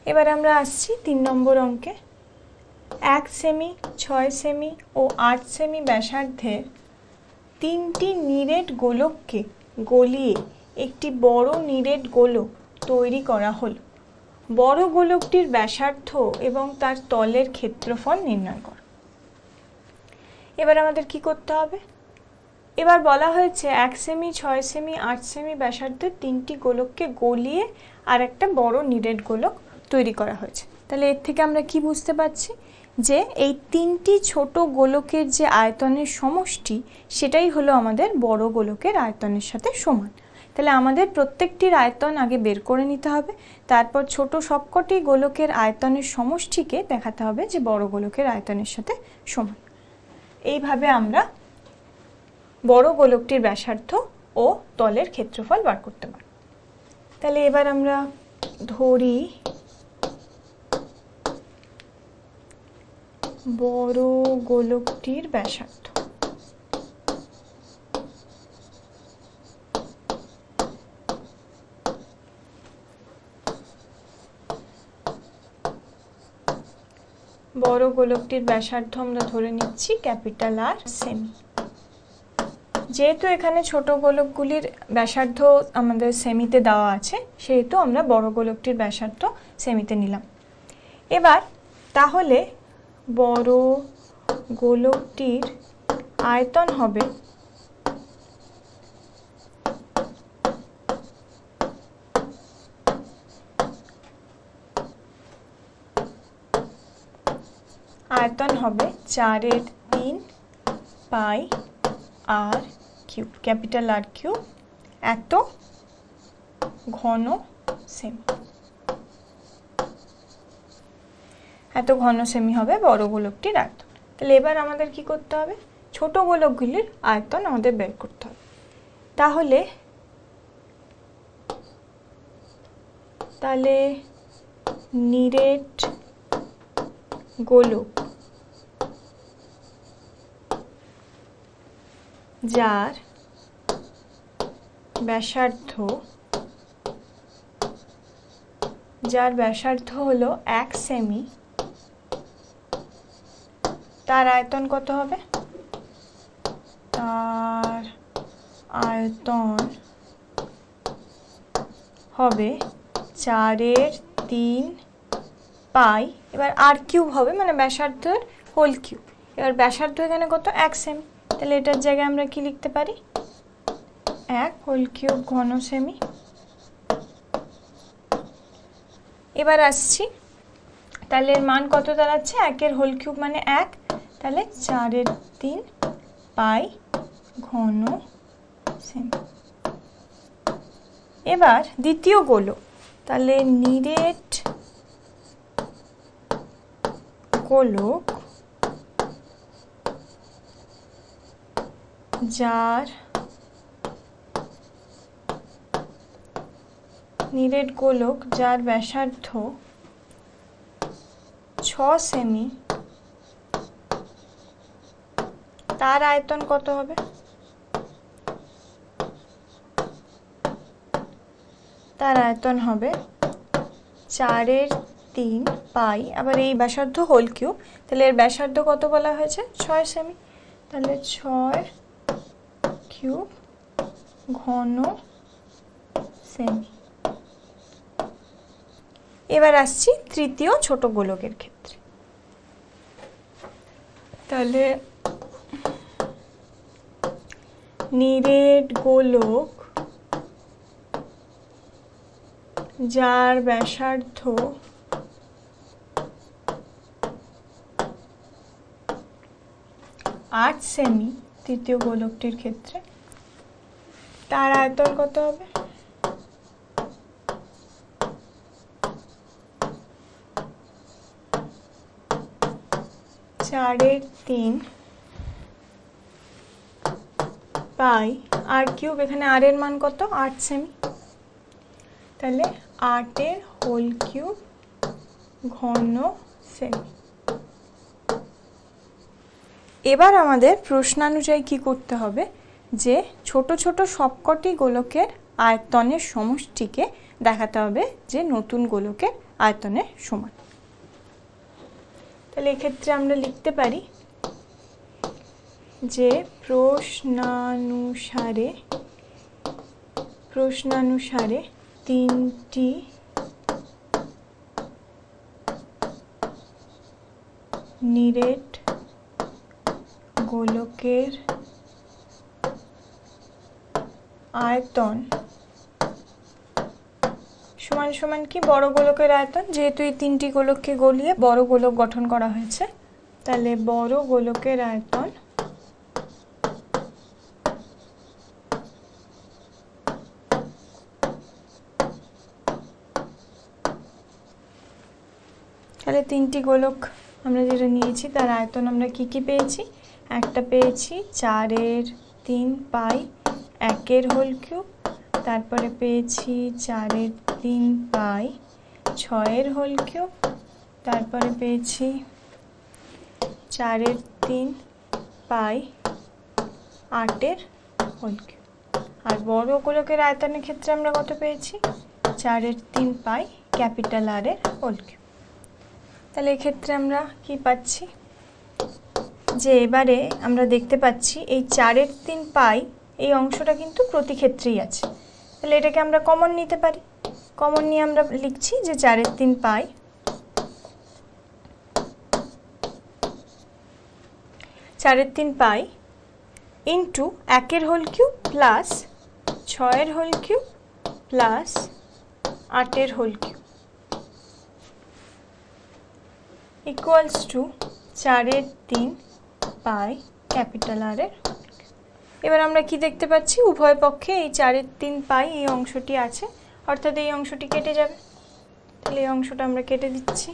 এবার আমরা আসছি 3 নম্বর অঙ্কে। 1 সেমি, 6 সেমি ও 8 সেমি ব্যাসার্ধের 3টি নিরেট গোলককে গলিয়ে একটি বড় নিরেট গোলক তৈরি করা হলো। বড় গোলকটির ব্যাসার্ধ এবং তার তলের ক্ষেত্রফল নির্ণয় করো। এবার আমাদের কি করতে হবে? এবার বলা হয়েছে 1 সেমি, 6 সেমি, 8 সেমি ব্যাসার্ধের 3টি গোলককে গলিয়ে আর একটা বড় নিরেট গোলক তৈরি করা হয়েছে। তাহলে এর থেকে আমরা কি বুঝতে পারছি যে এই 3টি ছোট গোলকের যে আয়তনের সমষ্টি সেটাই হলো আমাদের বড় গোলকের আয়তনের সাথে সমান। তাহলে আমাদের প্রত্যেকটির আয়তন আগে বের করে নিতে হবে, তারপর ছোট সবকটি গোলকের আয়তনের সমষ্টিকে দেখাতে হবে যে বড় গোলকের আয়তনের সাথে সমান। এইভাবে আমরা বড় গোলকটির ব্যাসার্ধ ও তলের ক্ষেত্রফল বার করতে পারি। তাহলে এবার আমরা ধরি বড় গোলকটির ব্যাসার্ধ। বড় গোলকটির ব্যাসার্ধ আমরা ধরে নিচ্ছি ক্যাপিটাল আর সেমি। যেহেতু এখানে ছোট গোলকগুলির ব্যাসার্ধ আমাদের সেমিতে দেওয়া আছে, সেহেতু আমরা বড় গোলকটির ব্যাসার্ধ সেমিতে নিলাম। এবার তাহলে বড় গোলকটির আয়তন হবে আয়তন হবে 4/3 পাই আর কিউব, ক্যাপিটাল আর কিউব, এত ঘন সেমি। এত ঘন সেমি হবে বড় গোলকটির আয়তন। তাহলে এবার আমাদের কি করতে হবে? ছোট গোলকগুলির আয়তন আমাদের বের করতে হবে। তাহলে নিরেট গোলক যার ব্যাসার্ধ হলো 1 সেমি, তার আয়তন কত হবে? তার আয়তন হবে 4/3 পাই, এবার আর কিউব হবে, মানে ব্যাসার্ধের হোল কিউব। এবার ব্যাসার্ধ এখানে কত? 1 সেমি। তাহলে এটার জায়গায় আমরা কি লিখতে পারি? 1 হোল কিউব ঘন সেমি। এবার আসছি, তাহলে এর মান কত দাঁড়াচ্ছে? 1 হোল কিউব মানে 1, তাহলে 4/3 পাই ঘন সেমি। এবার দ্বিতীয় গোলক, তাহলে নিরেট গোলক যার ব্যাসার্ধ 6 সেমি, তার আয়তন কত হবে? তার আয়তন হবে 4/3 পাই, আবার এই ব্যাসার্ধ হোল কিউব, তাহলে এর ব্যাসার্ধ কত বলা হয়েছে? 6 সেমি। তাহলে 6 কিউব ঘন সেমি। এবার আসছি তৃতীয় ছোট গোলকের ক্ষেত্রে। তাহলে নিরেট গোলক যার ব্যাসার্ধ 8 সেমি, তৃতীয় গোলকটির ক্ষেত্রে তার আয়তন কত হবে? চারের 3 পাই আর কিউব, এখানে আর এর মান কত? 8 সেমি। তাহলে 8 হোল কিউব ঘন সেমি। এবার আমাদের প্রশ্নানুযায়ী কি করতে হবে, যে ছোট ছোট সবকটি গোলকের আয়তনের সমষ্টিকে দেখাতে হবে যে নতুন গোলকের আয়তনের সমান। তাহলে এক্ষেত্রে আমরা লিখতে পারি যে প্রশ্নানুসারে তিনটি নিরেট গোলকের আয়তন সমান সমান কি বড় গোলকের আয়তন, যেহেতু এই তিনটি গোলককে গলিয়ে বড় গোলক গঠন করা হয়েছে, তাহলে বড় গোলকের আয়তন তাহলে তিনটি গোলক আমরা যেটা নিয়েছি তার আয়তন আমরা কি কি পেয়েছি, একটা পেয়েছি 4/3 পাই 1 হোল কিউব, তারপরে পেয়েছি 4/3 পাই 6 হোল কিউব, তারপরে পেয়েছি 4/3 পাই 8 হোল কিউব। আর বড় গোলকের আয়তনের ক্ষেত্রে আমরা কত পেয়েছি, 4/3 পাই ক্যাপিটাল আর এর হোল কিউব। তাহলে এক্ষেত্রে আমরা কি পাচ্ছি, যে এবারে আমরা দেখতে পাচ্ছি এই 4/3 পাই এই অংশটা কিন্তু প্রতি ক্ষেত্রেই আছে, তাহলে এটাকে আমরা কমন নিতে পারি। কমন নিয়ে আমরা লিখছি যে 4/3 pi into 1 whole cube plus 6 whole cube plus 8 whole cube equals to 4/3 pi capital R এর। এবার আমরা কি দেখতে পাচ্ছি, উভয় পক্ষে এই 4/3 পাই এই অংশটি আছে, অর্থাৎ এই অংশটি কেটে যাবে, তাহলে এই অংশটা আমরা কেটে দিচ্ছি।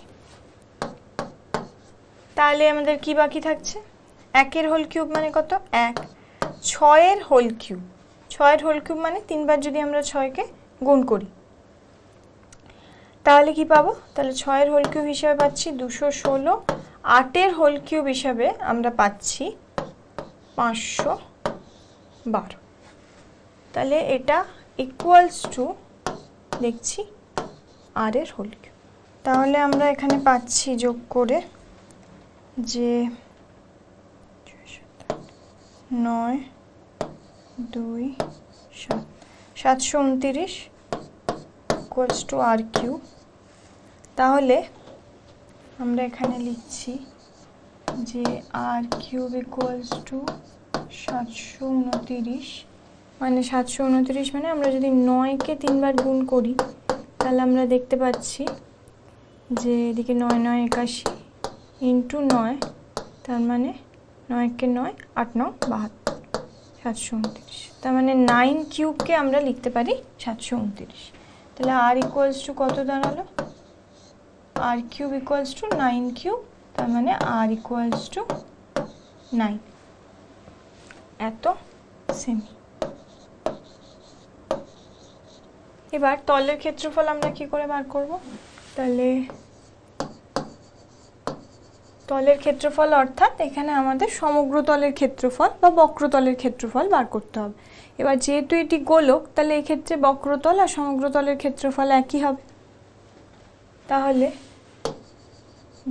তাহলে আমাদের কি বাকি থাকছে, 1 হোল কিউব মানে কত 1, 6 হোল কিউব, 6 হোল কিউব মানে 3 বার যদি আমরা 6কে গুণ করি তাহলে কি পাবো, তাহলে 6 হোল কিউব হিসাবে পাচ্ছি 216, 8 হোল কিউব হিসাবে আমরা পাচ্ছি 512। তাহলে এটা ইকুয়ালস টু দেখছি আর এর হোল কিউব। তাহলে আমরা এখানে পাচ্ছি যোগ করে যে 9 2 7 729 ইকুয়ালস টু আর কিউব। তাহলে আমরা এখানে লিখছি যে আর কিউব ইকুয়ালস টু 729, মানে 729 মানে আমরা যদি 9কে 3 বার গুণ করি তাহলে আমরা দেখতে পাচ্ছি যে এদিকে 9 9 81 ইন্টু 9, তার মানে 9কে 9 8 9 72 729, তার মানে 9 কিউবকে আমরা লিখতে পারি 729। তাহলে আর ইকুয়ালস টু কত দাঁড়ালো, আর কিউব ইকুয়ালস টু 9 কিউব, তার মানে আর ইকুয়ালস টু 9 এত সেমি। এবার তলের ক্ষেত্রফল আমরা কি করে বার করব, তাহলে তলের ক্ষেত্রফল অর্থাৎ এখানে আমাদের সমগ্র তলের ক্ষেত্রফল বা বক্রতলের ক্ষেত্রফল বার করতে হবে। এবার যেহেতু এটি গোলক তাহলে এই ক্ষেত্রে বক্রতল আর সমগ্র তলের ক্ষেত্রফল একই হবে। তাহলে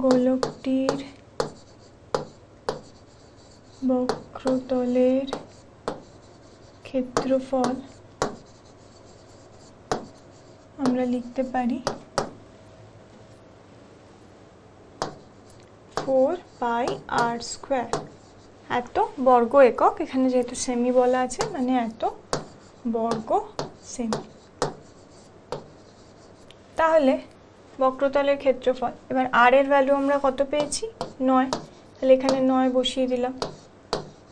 গোলকটির বক্রতলের ক্ষেত্রফল আমরা লিখতে পারি 4 পাই আর স্কোয়ার, এত বর্গ একক, এখানে যেহেতু সেমি বলা আছে মানে এত বর্গ সেমি। তাহলে বক্রতলের ক্ষেত্রফল, এবার আর এর ভ্যালু আমরা কত পেয়েছি 9, তাহলে এখানে 9 বসিয়ে দিলাম,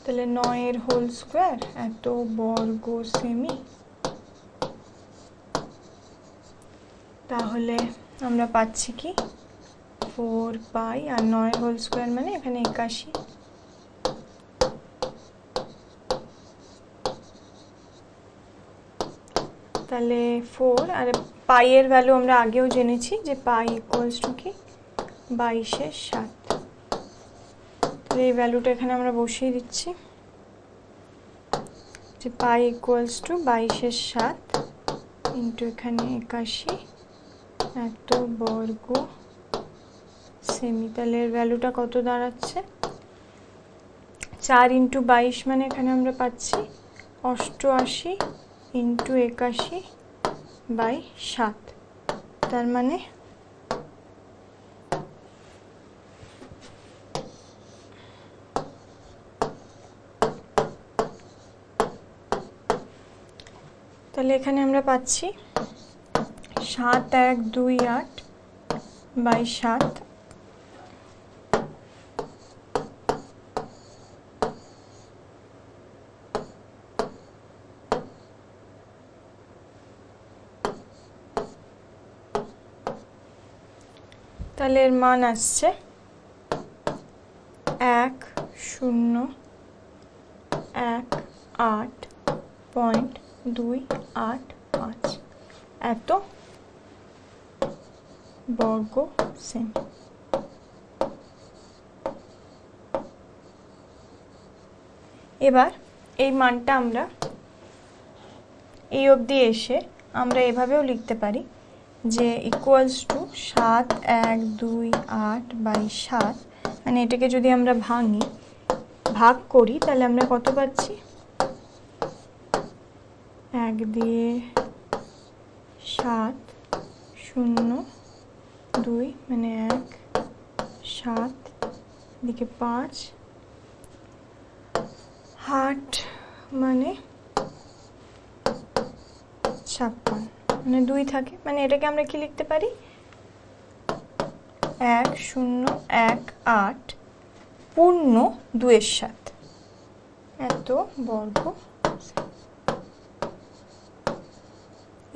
তাহলে 9 হোল স্কোয়ার এত বর্গ সেমি। তাহলে আমরা পাচ্ছি কি 4 পাই আর 9 হোল স্কোয়ার মানে এখানে 81, তাহলে 4 আর পাই এর ভ্যালু আমরা আগেও জেনেছি যে পাই ইকুয়ালস টু কি 22/7। তাহলে এই ভ্যালুটা এখানে আমরা বসিয়ে দিচ্ছি যে পাই ইকুয়ালস টু 22/7 ইন্টু এখানে 81 এত বর্গ সেমি। তাহলে এর ভ্যালুটা কত দাঁড়াচ্ছে? 4 × 22 মানে এখানে আমরা পাচ্ছি 88 × 81/7। তার মানে তাহলে এখানে আমরা পাচ্ছি 7128/7। তাহলে এর মান আসছে 1018.285 এত বর্গ সেমি। এবার এই মানটা আমরা এই অবধি এসে আমরা এভাবেও লিখতে পারি যে ইকুয়ালস টু 7128/7। মানে এটাকে যদি আমরা ভাগ করি তাহলে আমরা কত পাচ্ছি? 1 দিয়ে 7 0 2 মানে 1 7 এদিকে 5 8 মানে 56 মানে 2 থাকে। মানে এটাকে আমরা কি লিখতে পারি? 1018 পূর্ণ 2-এর 7 এত বর্গ।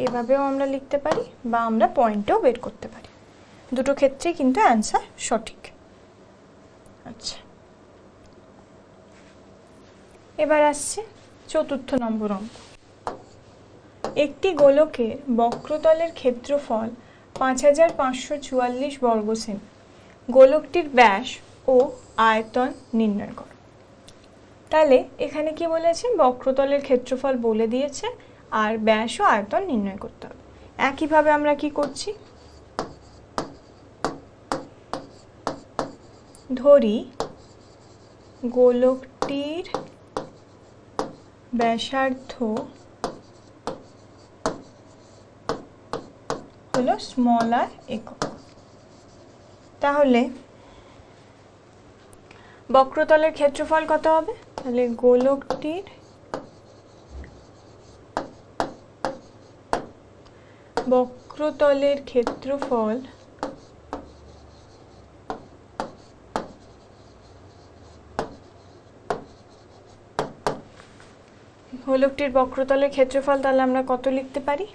এভাবেও আমরা লিখতে পারি বা আমরা পয়েন্টও বের করতে পারি। দুটো ক্ষেত্রেই কিন্তু অ্যান্সার সঠিক। আচ্ছা, এবার আসছে 4র্থ নম্বর অঙ্ক। একটি গোলকের বক্রতলের ক্ষেত্রফল 5544 বর্গ সেমি। গোলকটির ব্যাস ও আয়তন নির্ণয় করো। তাহলে এখানে কি বলেছে? বক্রতলের ক্ষেত্রফল বলে দিয়েছে আর ব্যাস ও আয়তন নির্ণয় করতে হবে। একইভাবে আমরা কি করছি? ধরি গোলকটির ব্যাসার্ধ হলো স্মল আর একক। তাহলে বক্রতলের ক্ষেত্রফল কত হবে? তাহলে গোলকটির বক্রতলের ক্ষেত্রফল তাহলে আমরা কত লিখতে পারি?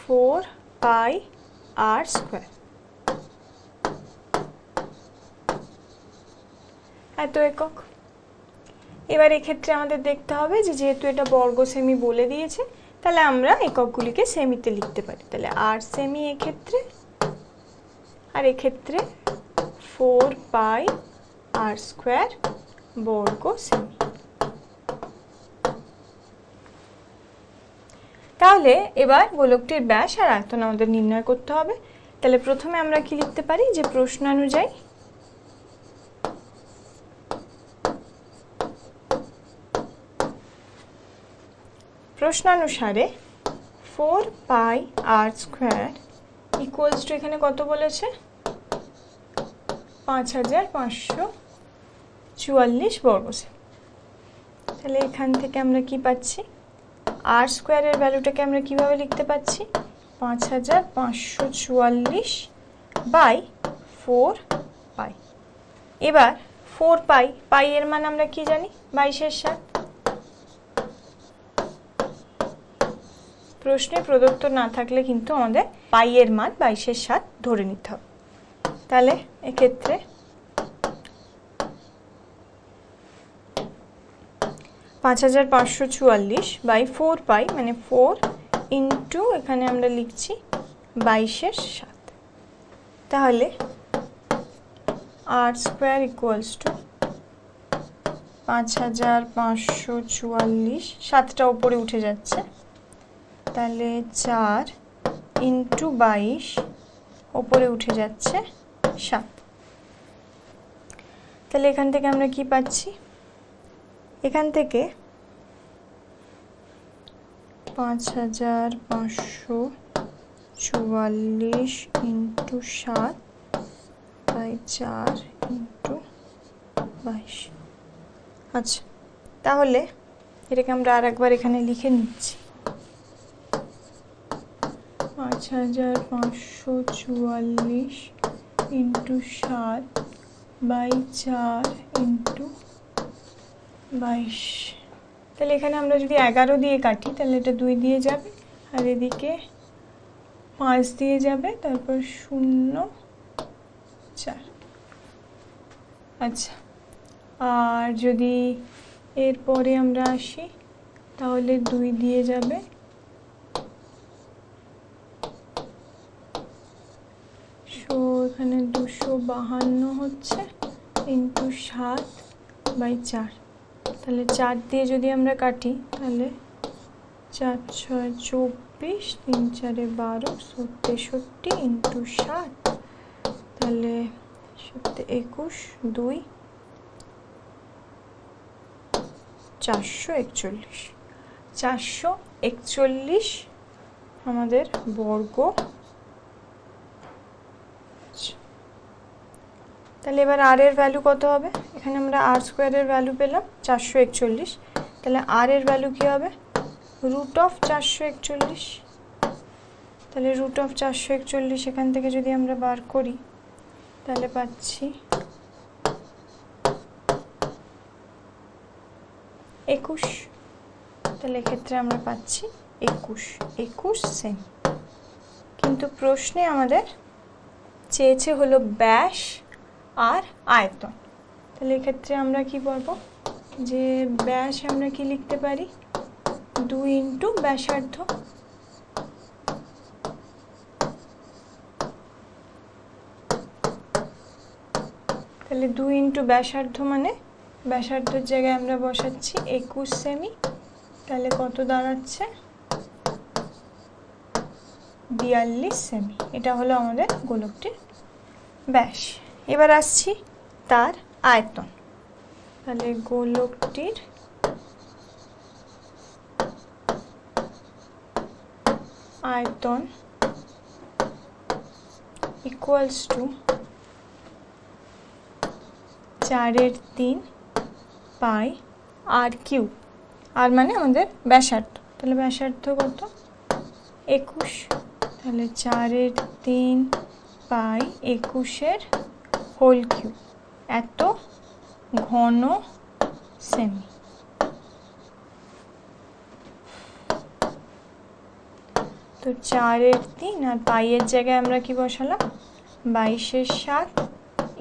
4πr²। এত একক। এবার এক্ষেত্রে আমাদের দেখতে হবে যে যেহেতু এটা বর্গ সেমি বলে দিয়েছে তাহলে আমরা এককগুলিকে সেমিতে লিখতে পারি। তাহলে 8 সেমি এক্ষেত্রে, আর এক্ষেত্রে 4πr² বর্গ সেমি। তাহলে এবার গোলকটির ব্যাস আর আয়তন আমাদের নির্ণয় করতে হবে। তাহলে প্রথমে আমরা কি লিখতে পারি? যে প্রশ্নানুসারে 4πr² ইকুয়ালস টু এখানে কত বলেছে? 5544 বর্গ সেমি। তাহলে এখান থেকে আমরা কি পাচ্ছি? r² এর ভ্যালুটাকে আমরা কিভাবে লিখতে পাচ্ছি? 5544/4π। এবার 4π এর মান আমরা কি জানি? 22/7। প্রশ্নে প্রদত্ত না থাকলে কিন্তু আমাদের পাই এর মান 22/7 ধরে নিতে হবে। তাহলে এক্ষেত্রে 5544/4π মানে 4 ইন্টু এখানে আমরা লিখছি 22/7। তাহলে r² ইকুয়ালস টু 5544, 7টা উপরে উঠে যাচ্ছে, তাহলে 4 ইন্টু 22 ওপরে উঠে যাচ্ছে 7। তাহলে এখান থেকে আমরা কি পাচ্ছি, এখান থেকে 5544 ইন্টু 7/4 ইন্টু 22। আচ্ছা, তাহলে এটাকে আমরা আর একবার এখানে লিখে নিচ্ছি। 5544 ইন্টু 7/4 ইন্টু 22। তাহলে এখানে আমরা যদি 11 দিয়ে কাটি তাহলে এটা 2 দিয়ে যাবে, আর এদিকে 5 দিয়ে যাবে, তারপর 0 4। আচ্ছা, আর যদি এরপরে আমরা আসি তাহলে 2 দিয়ে যাবে, এখানে 252 হচ্ছে ইন্টু 7/4। তাহলে 4 দিয়ে যদি আমরা কাটি তাহলে 4 6 24, 3 4 12, 63 ইন্টু 7, তাহলে 21 2 441। 441 আমাদের বর্গ। তাহলে এবার আর এর ভ্যালু কত হবে, এখানে আমরা আর স্কোয়ারের ভ্যালু পেলাম 441, তাহলে আর এর ভ্যালু কী হবে, রুট অফ 441। তাহলে রুট অফ 441 এখান থেকে যদি আমরা বার করি তাহলে পাচ্ছি 21। তাহলে এক্ষেত্রে আমরা পাচ্ছি 21 সেমি। কিন্তু প্রশ্নে আমাদের চেয়েছে হলো ব্যাস আর আয়তন। তাহলে এক্ষেত্রে আমরা কি বলবো, যে ব্যাস আমরা কি লিখতে পারি, 2 ইন্টু ব্যাসার্ধ। তাহলে 2 ইন্টু ব্যাসার্ধ মানে ব্যাসার্ধের জায়গায় আমরা বসাচ্ছি 21 সেমি। তাহলে কত দাঁড়াচ্ছে, 42 সেমি। এটা হলো আমাদের গোলকটির ব্যাস। এবার আসছি তার আয়তন। তাহলে গোলকটির আয়তন equals to 4/3 pi r cube. R মানে আমাদের ব্যাসার্ধ। তাহলে ব্যাসার্ধ কত, 21। তাহলে 4/3 পাই 21 হোল কিউব, এত ঘন সেমি। তো 4/3 আর পাইয়ের জায়গায় আমরা কি বসালাম, 22/7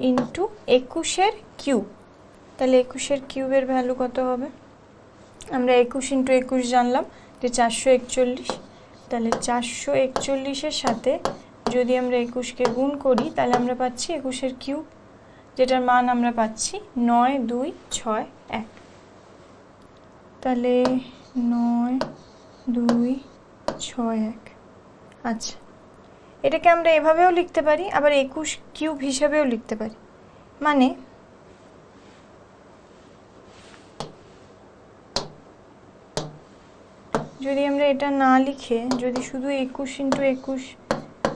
ইন্টু 21 কিউব। তাহলে 21 কিউবের ভ্যালু কত হবে, আমরা 21 ইন্টু 21 জানলাম যে 441। তাহলে 441-এর সাথে যদি আমরা 21-কে গুণ করি তাহলে আমরা পাচ্ছি 21 কিউব, যেটার মান আমরা পাচ্ছি 9261। তাহলে 9261। আচ্ছা, এটাকে আমরা এভাবেও লিখতে পারি, আবার 21 কিউব হিসাবেও লিখতে পারি। মানে যদি আমরা এটা না লিখে যদি শুধু 21 ইন্টু 21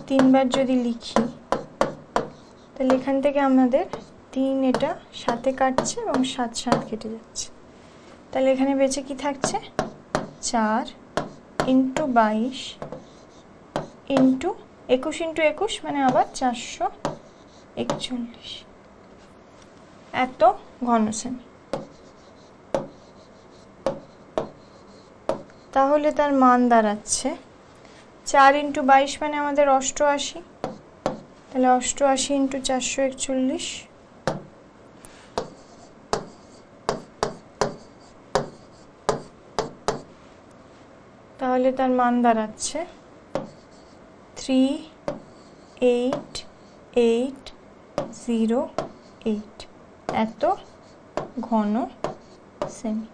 3বার যদি লিখি তাহলে এখান থেকে আমাদের 3 এটা 7-এ কাটছে এবং 7 7 কেটে যাচ্ছে। তাহলে এখানে বেঁচে কি থাকছে, 4 ইন্টু 22 ইন্টু 21 ইন্টু 21 মানে আবার 441, এত ঘন সেমি। তাহলে তার মান দাঁড়াচ্ছে 4 ইন্টু 22 মানে আমাদের 88। তাহলে 88 ইন্টু 441, তাহলে তার মান দাঁড়াচ্ছে 38808, এত ঘন সেমি।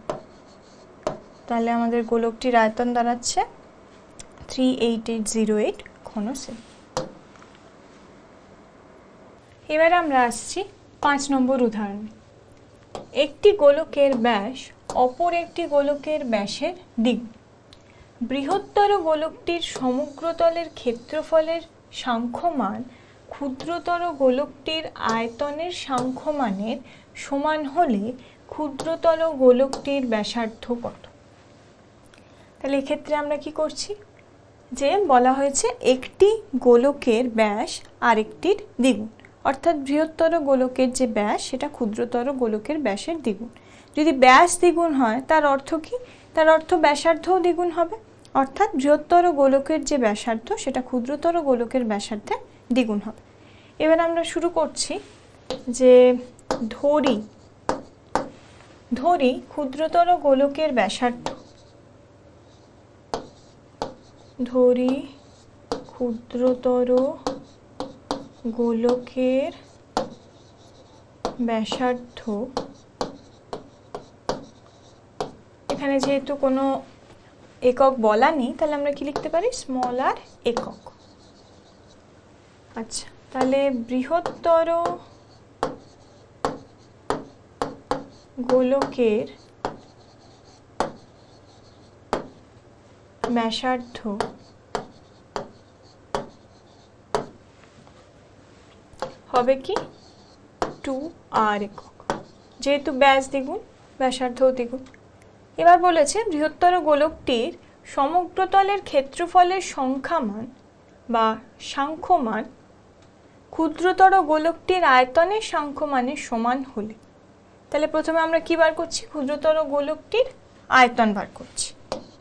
তাহলে আমাদের গোলকটির আয়তন দাঁড়াচ্ছে 38808 ঘন সেমি। এবারে আমরা আসছি 5 নম্বর উদাহরণে। একটি গোলকের ব্যাস অপর একটি গোলকের ব্যাসের দ্বিগুণ। বৃহত্তর গোলকটির সমগ্রতলের ক্ষেত্রফলের সাংখ্যমান ক্ষুদ্রতর গোলকটির আয়তনের সাংখ্যমানের সমান হলে ক্ষুদ্রতর গোলকটির ব্যাসার্ধ কত? তাহলে এক্ষেত্রে আমরা কি করছি, যে বলা হয়েছে একটি গোলকের ব্যাস আরেকটির দ্বিগুণ, অর্থাৎ বৃহত্তর গোলকের যে ব্যাস সেটা ক্ষুদ্রতর গোলকের ব্যাসের দ্বিগুণ। যদি ব্যাস দ্বিগুণ হয় তার অর্থ কি? তার অর্থ ব্যাসার্ধও দ্বিগুণ হবে, অর্থাৎ বৃহত্তর গোলকের যে ব্যাসার্ধ সেটা ক্ষুদ্রতর গোলকের ব্যাসার্ধের দ্বিগুণ হবে। এবার আমরা শুরু করছি যে ধরি ক্ষুদ্রতর গোলকের ব্যাসার্ধ, ধরি ক্ষুদ্রতর গোলকের ব্যাসার্ধ, এখানে যেহেতু কোনো একক বলা নেই তাহলে আমরা কি লিখতে পারি, স্মল আর একক। আচ্ছা, তাহলে বৃহত্তর গোলকের ব্যাসার্ধ হবে কি 2r একক, যেহেতু ব্যাস দ্বিগুণ ব্যাসার্ধও দ্বিগুণ। এবার বলেছে বৃহত্তর গোলকটির সমগ্রতলের ক্ষেত্রফলের সংখ্যামান বা সাংখ্যমান ক্ষুদ্রতর গোলকটির আয়তনের সাংখ্যমানের সমান হলে, তাহলে প্রথমে আমরা কি বার করছি, ক্ষুদ্রতর গোলকটির আয়তন বার করছি।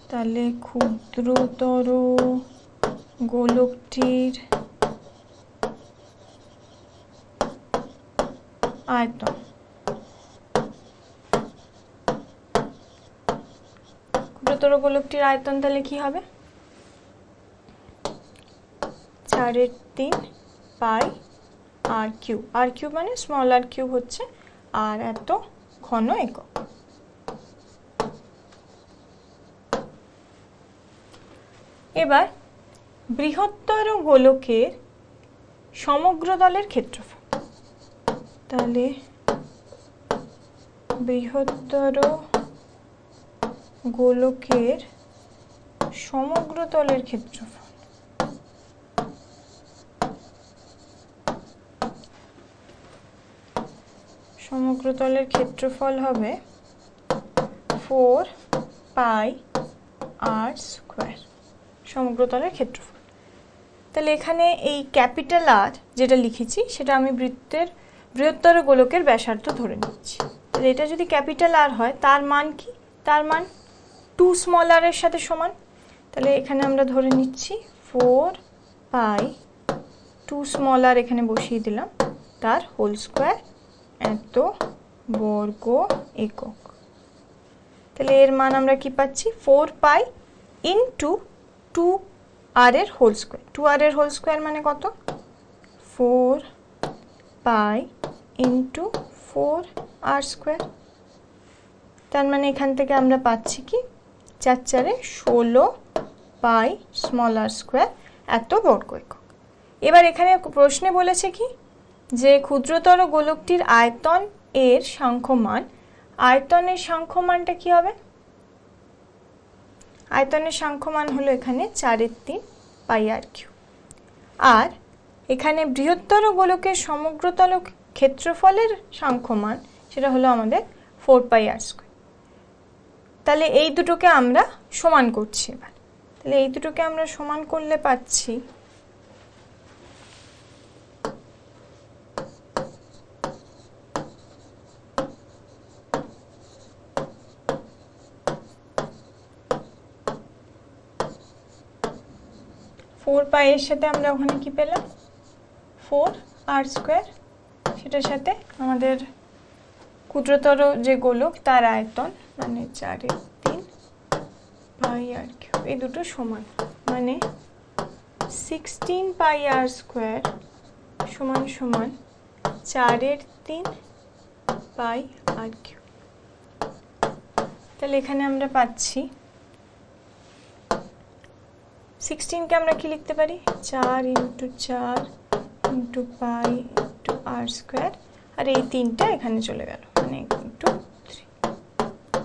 তাহলে ক্ষুদ্রতর গোলকটির আয়তন, ক্ষুদ্রতর গোলকটির আয়তন তাহলে কি হবে, 4/3 পাই আর কিউব। আর কিউব মানে স্মল আর কিউব হচ্ছে আর এত ঘন একক। এবার বৃহত্তর গোলকের সমগ্রতলের ক্ষেত্রফল, তাহলে বৃহত্তর গোলকের সমগ্রতলের ক্ষেত্রফল, সমগ্রতলের ক্ষেত্রফল হবে 4 পাই আর স্কোয়ার, সমগ্রতলের ক্ষেত্রফল। তাহলে এখানে এই ক্যাপিটাল আর যেটা লিখেছি সেটা আমি বৃহত্তর গোলকের ব্যাসার্ধ ধরে নিচ্ছি। তাহলে এটা যদি ক্যাপিটাল আর হয় তার মান কি, তার মান 2 স্মল আর এর সাথে সমান। তাহলে এখানে আমরা ধরে নিচ্ছি 4 পাই 2 স্মল আর এখানে বসিয়ে দিলাম, তার হোল স্কোয়ার এত বর্গ একক। তাহলে এর মান আমরা কি পাচ্ছি, 4 পাই ইন্টু 2r এর হোল স্কোয়ার। 2r এর হোল স্কোয়ার মানে কত, 4 পাই ইন্টু 4r স্কোয়ার। তার মানে এখান থেকে আমরা পাচ্ছি কি 4 4 16 পাই স্মল আর স্কোয়ার এত বর্গ একক। এবার এখানে প্রশ্নে বলেছে কি, যে ক্ষুদ্রতর গোলকটির আয়তন এর সাংখ্যমান, আয়তনের সাংখ্যমানটা কি হবে, আয়তনের সাংখ্যমান হলো এখানে 4/3 পাই আর কিউব। আর এখানে বৃহত্তর গোলকের সমগ্রতল ক্ষেত্রফলের সাংখ্যমান সেটা হলো আমাদের 4 পাই আর স্কোয়ার। তাহলে এই দুটোকে আমরা সমান করছি। এবার তাহলে এই দুটোকে আমরা সমান করলে পাচ্ছি 4 পাই এর সাথে আমরা ওখানে কি পেলাম 4r স্কোয়ার, সেটার সাথে আমাদের ক্ষুদ্রতর যে গোলক তার আয়তন মানে 4/3 পাই আর কিউব, এই দুটো সমান, মানে 16 পাই আর স্কোয়ার সমান সমান 4/3 পাই আর কিউব। তাহলে এখানে আমরা পাচ্ছি 16কে আমরা কি লিখতে পারি, 4 × 4 × পাই × আর স্কোয়ার, আর এই 3টা এখানে চলে গেল, মানে × 3,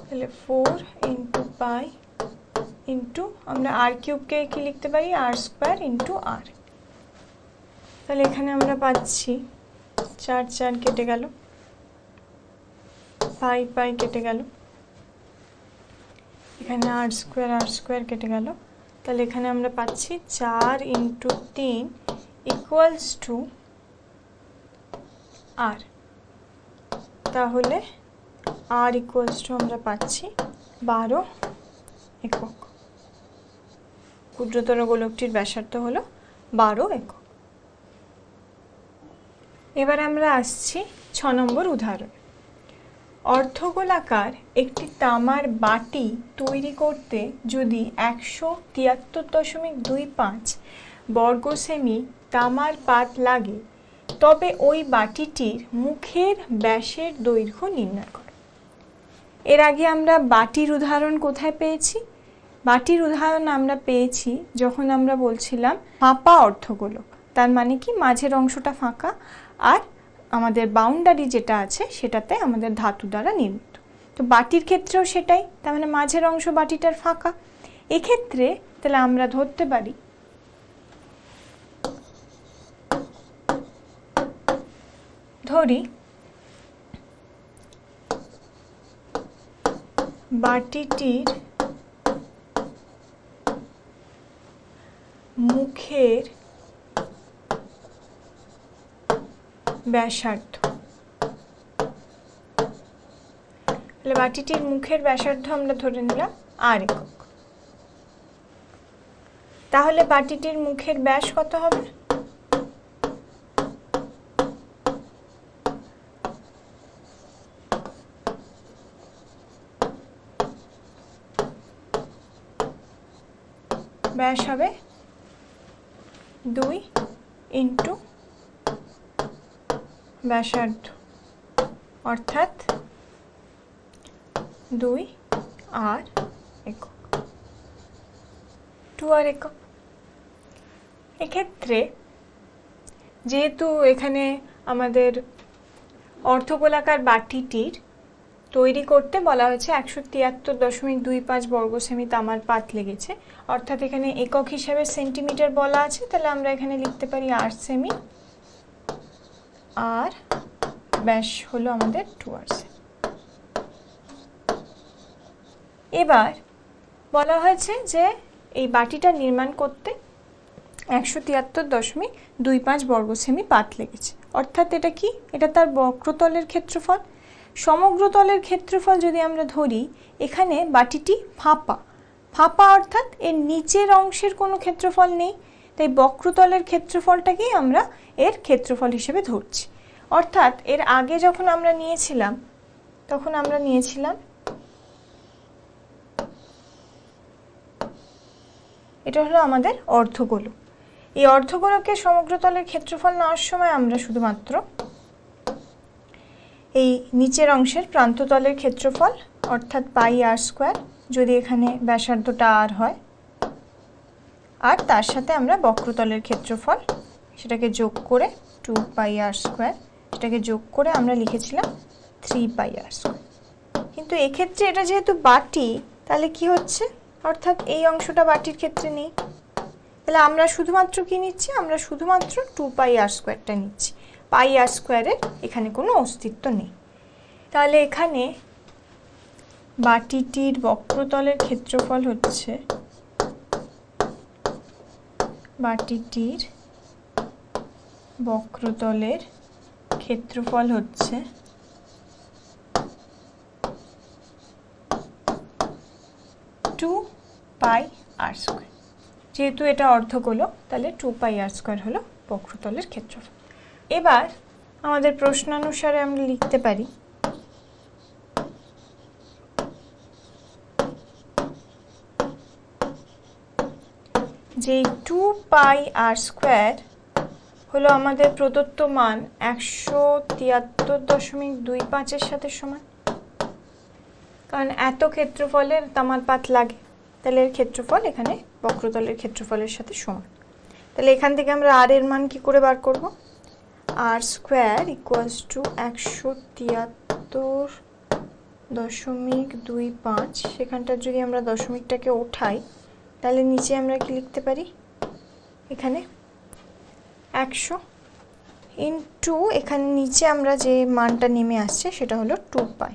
তাহলে 4 × পাই ইন্টু আমরা আর কিউবকে কি লিখতে পারি, আর স্কোয়ার × আর। তাহলে এখানে আমরা পাচ্ছি 4 4 কেটে গেল, পাই পাই কেটে গেল, এখানে আর স্কোয়ার কেটে গেল, তাহলে এখানে আমরা পাচ্ছি 4 × 3 = আর। তাহলে আর আমরা পাচ্ছি 12 একক। ক্ষুদ্রতর গোলকটির ব্যাসার্ধ হলো 12 একক। এবার আমরা আসছি 6 নম্বর উদাহরণ। অর্ধগোলাকার একটি তামার বাটি তৈরি করতে যদি 173.25 বর্গ সেমি তামার পাত লাগে, তবে ওই বাটিটির মুখের ব্যাসের দৈর্ঘ্য নির্ণয় করো। এর আগে আমরা বাটির উদাহরণ কোথায় পেয়েছি? বাটির উদাহরণ আমরা পেয়েছি যখন আমরা বলছিলাম ফাঁপা অর্ধগোলক, তার মানে কি মাঝের অংশটা ফাঁকা আর আমাদের বাউন্ডারি যেটা আছে সেটাতে আমাদের ধাতু দ্বারা নির্মিত। তো বাটির ক্ষেত্রেও সেটাই, তার মানে মাঝের অংশ বাটিটার ফাঁকা। এক্ষেত্রে তাহলে আমরা ধরতে পারি বাটিটির মুখের ব্যাসার্ধ, তাহলে বাটিটির মুখের ব্যাসার্ধ আমরা ধরে নিলাম আর একক। তাহলে বাটিটির মুখের ব্যাস কত হবে? ব্যাস হবে 2 × ব্যাসার্ধ, অর্থাৎ 2 আর একক, 2 আর একক। এক্ষেত্রে যেহেতু এখানে আমাদের অর্ধগোলাকার বাটিটির তৈরি করতে বলা হয়েছে 173.25 বর্গ সেমি তামার পাত লেগেছে, অর্থাৎ এখানে একক হিসাবে সেন্টিমিটার বলা আছে, তাহলে আমরা এখানে লিখতে পারি 8 সেমি, আর ব্যাস হলো আমাদের 2 আর সেমি। এবার বলা হয়েছে যে এই বাটিটা নির্মাণ করতে 173.25 বর্গ সেমি পাত লেগেছে, অর্থাৎ এটা কি, এটা তার বক্রতলের ক্ষেত্রফল। সমগ্র তলের ক্ষেত্রফল যদি আমরা ধরি, এখানে বাটিটি ফাঁপা, অর্থাৎ এর নিচের অংশের কোনো ক্ষেত্রফল নেই, তাই বক্রতলের ক্ষেত্রফলটাকেই আমরা এর ক্ষেত্রফল হিসেবে ধরছি। অর্থাৎ এর আগে যখন আমরা নিয়েছিলাম তখন আমরা নিয়েছিলাম এটা হলো আমাদের অর্ধগোলক। এই অর্ধগোলকের সমগ্র তলের ক্ষেত্রফল নেওয়ার সময় আমরা শুধুমাত্র এই নিচের অংশের প্রান্ততলের ক্ষেত্রফল অর্থাৎ পাই আর স্কোয়ার, যদি এখানে ব্যাসার্ধটা আর হয়, আর তার সাথে আমরা বক্রতলের ক্ষেত্রফল সেটাকে যোগ করে 2 পাই আর স্কোয়ার, সেটাকে যোগ করে আমরা লিখেছিলাম 3 পাই আর স্কোয়ার। কিন্তু এক্ষেত্রে এটা যেহেতু বাটি, তাহলে কি হচ্ছে, অর্থাৎ এই অংশটা বাটির ক্ষেত্রে নেই, তাহলে আমরা শুধুমাত্র কি নিচ্ছি, আমরা শুধুমাত্র 2 পাই আর স্কোয়ারটা নিচ্ছি, পাই আর স্কোয়ারের এখানে কোনো অস্তিত্ব নেই। তাহলে এখানে বাটিটির বক্রতলের ক্ষেত্রফল হচ্ছে, বাটিটির বক্রতলের ক্ষেত্রফল হচ্ছে 2 পাই আর স্কোয়ার। যেহেতু এটা অর্ধগোলক, তাহলে 2 পাই আর স্কোয়ার হলো বক্রতলের ক্ষেত্রফল। এবার আমাদের প্রশ্নানুসারে আমরা লিখতে পারি যে 2 পাই আর স্কোয়ার হলো আমাদের প্রদত্ত মান 173.25 এর সাথে সমান, কারণ এত ক্ষেত্রফলের তামার পাত লাগে। তাহলে এর ক্ষেত্রফল এখানে বক্রতলের ক্ষেত্রফলের সাথে সমান। তাহলে এখান থেকে আমরা আর এর মান কি করে বার করব? আর স্কোয়ার ইকুয়ালস টু 173.25, সেখানটার যদি আমরা দশমিকটাকে ওঠাই তাহলে নিচে আমরা কি লিখতে পারি? এখানে 100 ইন্টু এখানে নিচে আমরা যে মানটা নেমে আসছে সেটা হলো 2 পাই।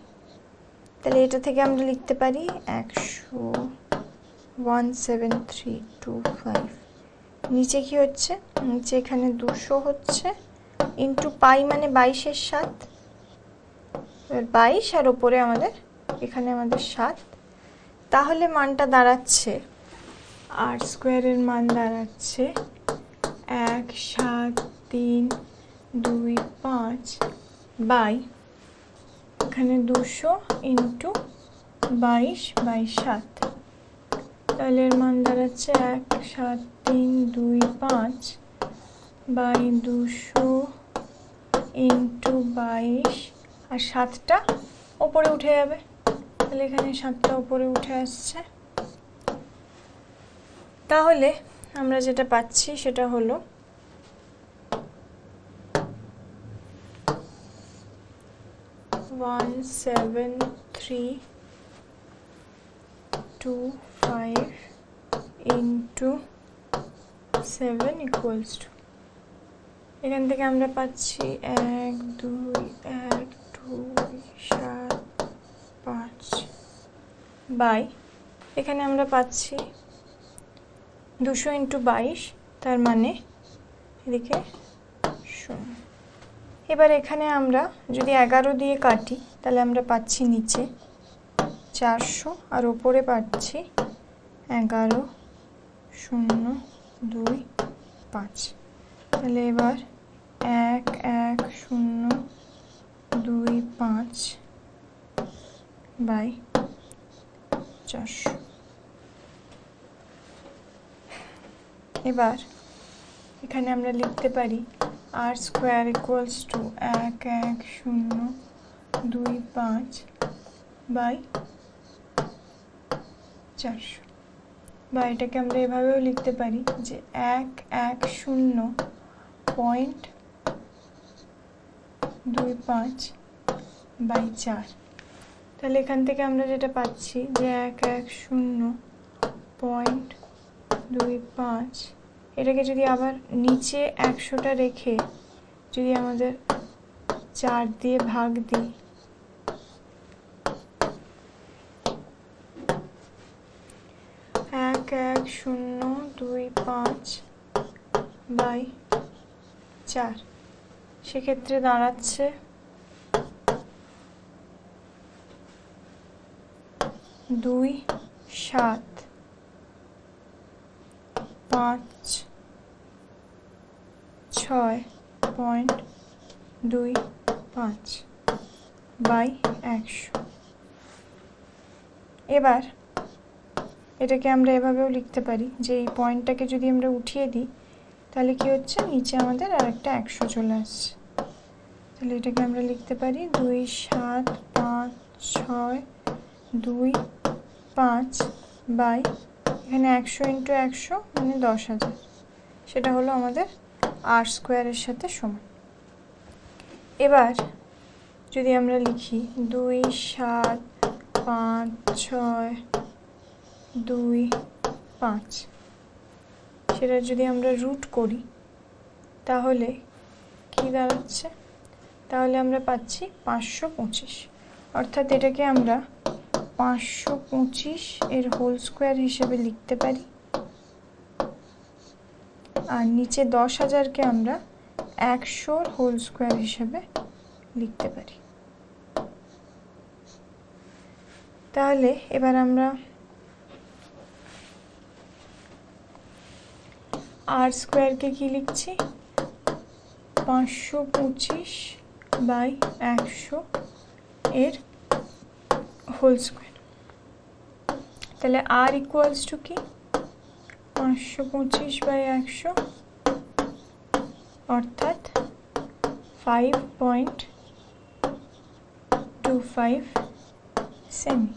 তাহলে এটা থেকে আমরা লিখতে পারি 173.25, নিচে কি হচ্ছে? নিচে এখানে 200 হচ্ছে ইন্টু পাই মানে 22-এর 7, 22 আর ওপরে আমাদের এখানে আমাদের 7। তাহলে মানটা দাঁড়াচ্ছে, আর স্কোয়ারের মান দাঁড়াচ্ছে 173.25 বাই এখানে 200 ইন্টু 22/7। তাহলে এর মান দাঁড়াচ্ছে 173.25 বাই 200 ইন্টু 22, আর 7টা ওপরে উঠে যাবে। তাহলে এখানে 7টা ওপরে উঠে আসছে। তাহলে আমরা যেটা পাচ্ছি সেটা হলো 173.25 ইন্টু 7 ইকুয়ালস টু, এখান থেকে আমরা পাচ্ছি 1 2 1 2 7 5 বাই এখানে আমরা পাচ্ছি 200 ইন্টু 22, তার মানে এদিকে 0। এবার এখানে আমরা যদি 11 দিয়ে কাটি তাহলে আমরা পাচ্ছি নিচে 400 আর ওপরে পাচ্ছি 11 0 2 5। তাহলে এবার 1 1 0 2 5 বাই 400। এবার এখানে আমরা লিখতে পারি আর স্কোয়ার ইকুয়ালস টু 1 1 0 2 5 বাই 400, বা এটাকে আমরা এভাবেও লিখতে পারি যে 110.25 বাই 4। তাহলে এখান থেকে আমরা যেটা পাচ্ছি যে 110.25, এটাকে যদি আবার নিচে 100টা রেখে যদি আমাদের 4 দিয়ে ভাগ দিই, 11025 বাই 4, সেক্ষেত্রে দাঁড়াচ্ছে 2 7 5 6.25 বাই 100। এবার এটাকে আমরা এভাবেও লিখতে পারি যে এই পয়েন্টটাকে যদি আমরা উঠিয়ে দিই তাহলে কি হচ্ছে, নিচে আমাদের আর একটা 100 চলে আসছে। তাহলে এটাকে আমরা লিখতে পারি 2 7 5 6 2 5 বাই এখানে 100 ইন্টু 100 মানে 10,000, সেটা হলো আমাদের আর স্কোয়ারের সাথে সমান। এবার যদি আমরা লিখি 2 7 5 6 2 5, সেটা যদি আমরা রুট করি তাহলে কি দাঁড়াচ্ছে? তাহলে আমরা পাচ্ছি 525, অর্থাৎ এটাকে আমরা 525 এর হোল স্কোয়ার হিসেবে লিখতে পারি, আর নিচে 10,000কে আমরা 100 হোল স্কোয়ার হিসেবে লিখতে পারি। তাহলে এবার আমরা আর স্কোয়ারকে কি লিখছি? 525 বাই 100 এর হোল স্কোয়ার। তাহলে আর ইকুয়ালস টু কি? 525 বাই 100, অর্থাৎ 5.25 সেমি।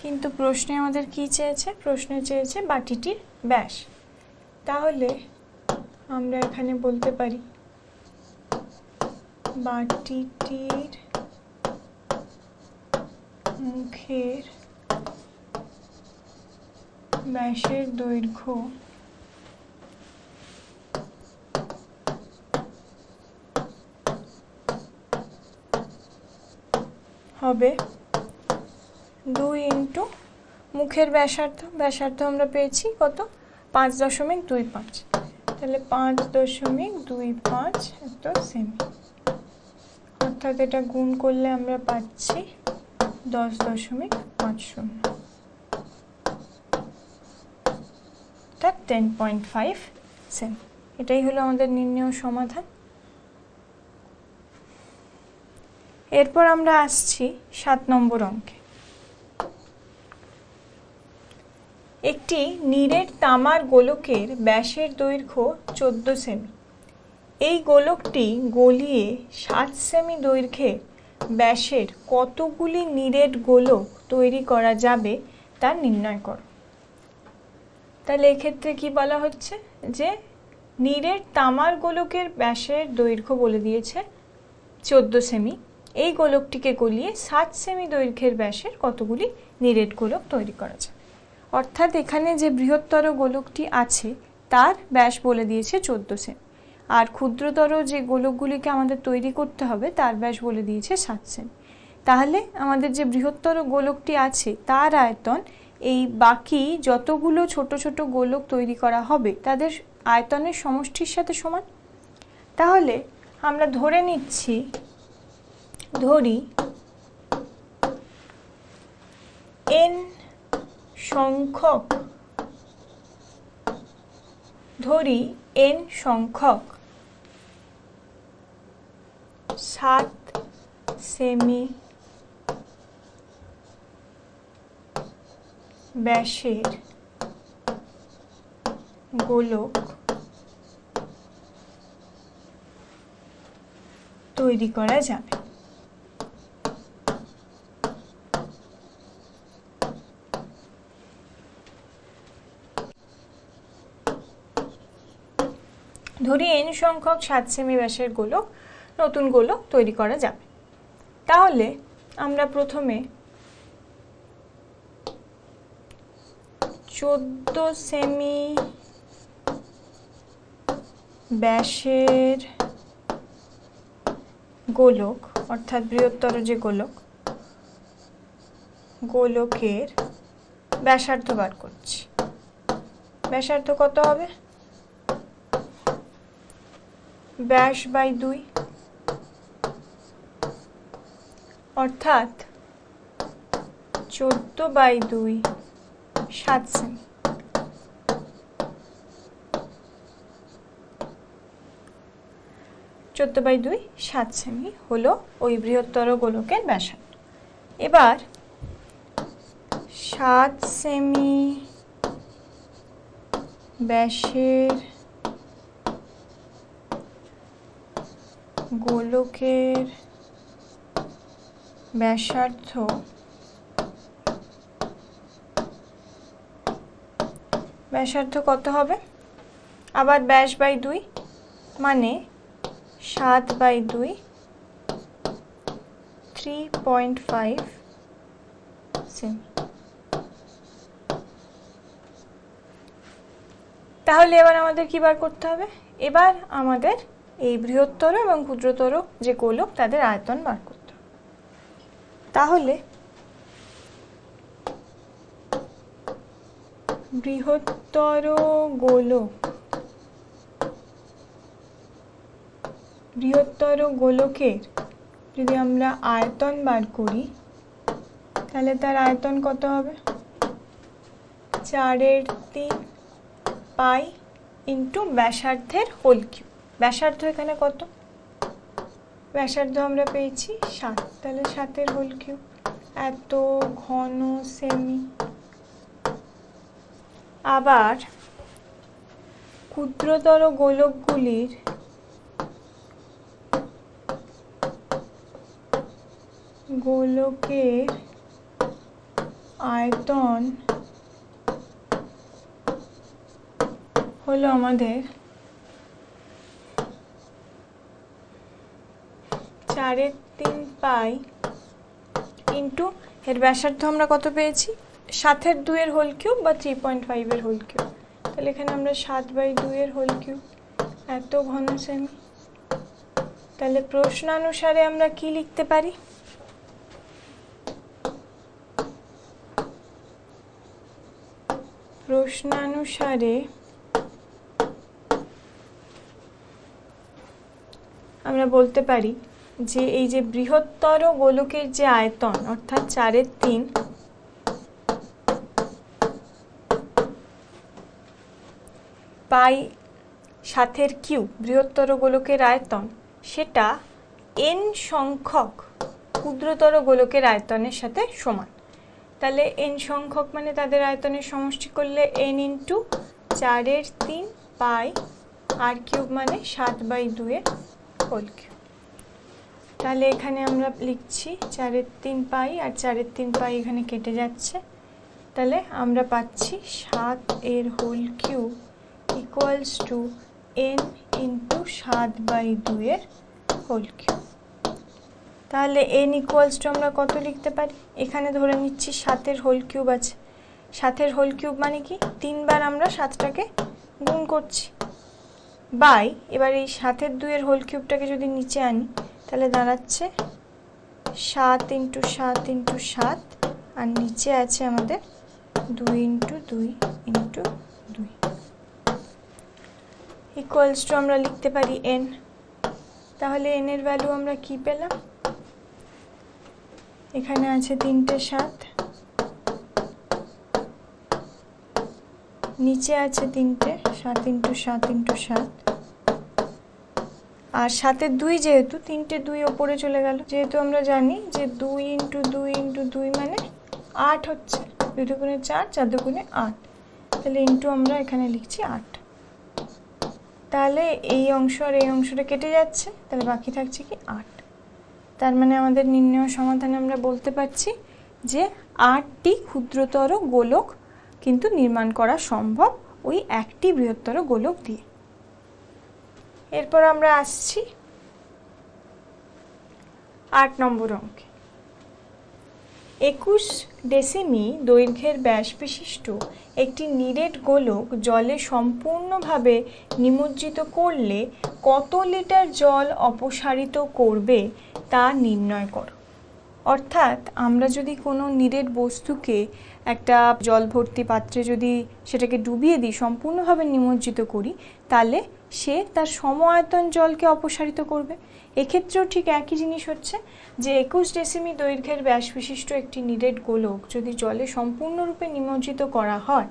কিন্তু প্রশ্নে আমাদের কি চেয়েছে? প্রশ্নে চেয়েছে বাটিটির ব্যাস। তাহলে আমরা এখানে বলতে পারি বাটিটির মুখের ব্যাসের দৈর্ঘ্য হবে 2 ইন্টু মুখের ব্যাসার্ধ। ব্যাসার্ধ আমরা পেয়েছি কত? 5.25। তাহলে 5.25 এত সেমি, অর্থাৎ এটা গুণ করলে আমরা পাচ্ছি 10.50, অর্থাৎ 10.5 সেমি। এটাই হলো আমাদের নির্ণেয় সমাধান। এরপর আমরা আসছি 7 নম্বর অঙ্কে। একটি নিরেট তামার গোলকের ব্যাসের দৈর্ঘ্য 14 সেমি। এই গোলকটি গলিয়ে 7 সেমি দৈর্ঘ্যের ব্যাসের কতগুলি নিরেট গোলক তৈরি করা যাবে তা নির্ণয় করো। তাহলে এক্ষেত্রে কি বলা হচ্ছে যে নিরেট তামার গোলকের ব্যাসের দৈর্ঘ্য বলে দিয়েছে 14 সেমি। এই গোলকটিকে গলিয়ে 7 সেমি দৈর্ঘ্যের ব্যাসের কতগুলি নিরেট গোলক তৈরি করা যায়। অর্থাৎ এখানে যে বৃহত্তর গোলকটি আছে তার ব্যাস বলে দিয়েছে 14 সেমি, আর ক্ষুদ্রতর যে গোলকগুলিকে আমাদের তৈরি করতে হবে তার ব্যাস বলে দিয়েছে 7 সেমি। তাহলে আমাদের যে বৃহত্তর গোলকটি আছে তার আয়তন এই বাকি যতগুলো ছোট ছোট গোলক তৈরি করা হবে তাদের আয়তনের সমষ্টির সাথে সমান। তাহলে আমরা ধরে নিচ্ছি, ধরি n সংখ্যক n 7 সেমি ব্যাসের গোলক তৈরি করা যাবে। ধরি n সংখ্যক 7 সেমি ব্যাসের গোলক, নতুন গোলক তৈরি করা যাবে। তাহলে আমরা প্রথমে 14 সেমি ব্যাসের গোলক, অর্থাৎ বৃহত্তর যে গোলকের ব্যাসার্ধ বার করছি। ব্যাসার্ধ কত হবে? ব্যাস বাই 2, অর্থাৎ 14/2 7 সেমি। 14/2 7 সেমি হলো ওই বৃহত্তর গোলকের ব্যাসার্ধ। এবার 7 সেমি ব্যাসের গোলকের ব্যাসার্ধ কত হবে? আবার ব্যাস বাই 2, মানে 7/2 3.5 সেমি। তাহলে এবার আমাদের কি বার করতে হবে? এবার আমাদের এই বৃহত্তর এবং ক্ষুদ্রতর যে গোলক তাদের আয়তন বার করতে হবে। তাহলে বৃহত্তর গোলকের যদি আমরা আয়তন বার করি তাহলে তার আয়তন কত হবে? 4/3 পাই ইন্টু ব্যাসার্ধের হোল কিউব। ব্যাসার্ধ এখানে কত? ব্যাসার্ধ আমরা পেয়েছি 7, তাহলে 7-এর হোল কিউব, এত ঘন সেমি। আবার ক্ষুদ্রতর গোলকগুলির আয়তন হলো আমাদের 4/3 পাই ইন্টু এর ব্যাসার্ধ আমরা কত পেয়েছি 7/2 হোল কিউব বা 3.5 হোল কিউব। তাহলে এখানে আমরা 7/2 হোল কিউব এত ঘন সেমি। তাহলে প্রশ্নানুসারে আমরা কি লিখতে পারি? প্রশ্নানুসারে আমরা বলতে পারি যে এই যে বৃহত্তর গোলকের যে আয়তন অর্থাৎ 4/3 পাই 7 কিউব বৃহত্তর গোলকের আয়তন, সেটা n সংখ্যক ক্ষুদ্রতর গোলকের আয়তনের সাথে সমান। তাহলে n সংখ্যক মানে তাদের আয়তনের সমষ্টি করলে n into 4/3 pi r cube মানে 7/2 হোল কিউব। তাহলে এখানে আমরা লিখছি 4/3 পাই আর 4/3 পাই এখানে কেটে যাচ্ছে। তাহলে আমরা পাচ্ছি 7 whole cube equals to n into 7/2 whole cube. তাহলে n ইকুয়ালস টু আমরা কত লিখতে পারি? এখানে ধরে নিচ্ছি 7 হোল কিউব আছে। 7 হোল কিউব মানে কি 3 বার আমরা 7টাকে গুণ করছি বাই, এবার এই 7/2 হোল কিউবটাকে যদি নিচে আনি তাহলে দাঁড়াচ্ছে 7 ইন্টু 7 ইন্টু 7 আর নিচে আছে আমাদের 2 ইন্টু 2 ইন্টু 2 ইকুয়ালস টু আমরা লিখতে পারি n। তাহলে n এর ভ্যালু আমরা কি পেলাম? এখানে আছে 3টে 7, নিচে আছে 3টে 7 ইন্টু 7 ইন্টু 7 আর 7/2 যেহেতু 3টে 2 ওপরে চলে গেল, যেহেতু আমরা জানি যে 2 ইন্টু 2 ইন্টু 2 মানে 8 হচ্ছে, 2 দুগুণে 4 4 দুগুণে 8, তাহলে ইন্টু আমরা এখানে লিখছি 8। তাহলে এই অংশ আর এই অংশটা কেটে যাচ্ছে, তাহলে বাকি থাকছে কি 8। তার মানে আমাদের নির্ণয় সমাধানে আমরা বলতে পারছি যে 8টি ক্ষুদ্রতর গোলক কিন্তু নির্মাণ করা সম্ভব ওই একটি বৃহত্তর গোলক দিয়ে। এরপর আমরা আসছি 8 নম্বর অঙ্কে। 21 ডেসিমি দৈর্ঘ্যের ব্যাস বিশিষ্ট একটি নিরেট গোলক জলে সম্পূর্ণভাবে নিমজ্জিত করলে কত লিটার জল অপসারিত করবে তা নির্ণয় করো। অর্থাৎ আমরা যদি কোনো নিরেট বস্তুকে একটা জল ভর্তি পাত্রে যদি সেটাকে ডুবিয়ে দিই, সম্পূর্ণভাবে নিমজ্জিত করি, তাহলে সে তার সম আয়তন জলকে অপসারিত করবে। এক্ষেত্রেও ঠিক একই জিনিস হচ্ছে যে 21 ডেসিমি দৈর্ঘ্যের ব্যাস বিশিষ্ট একটি নিরেট গোলক যদি জলে সম্পূর্ণরূপে নিমজ্জিত করা হয়,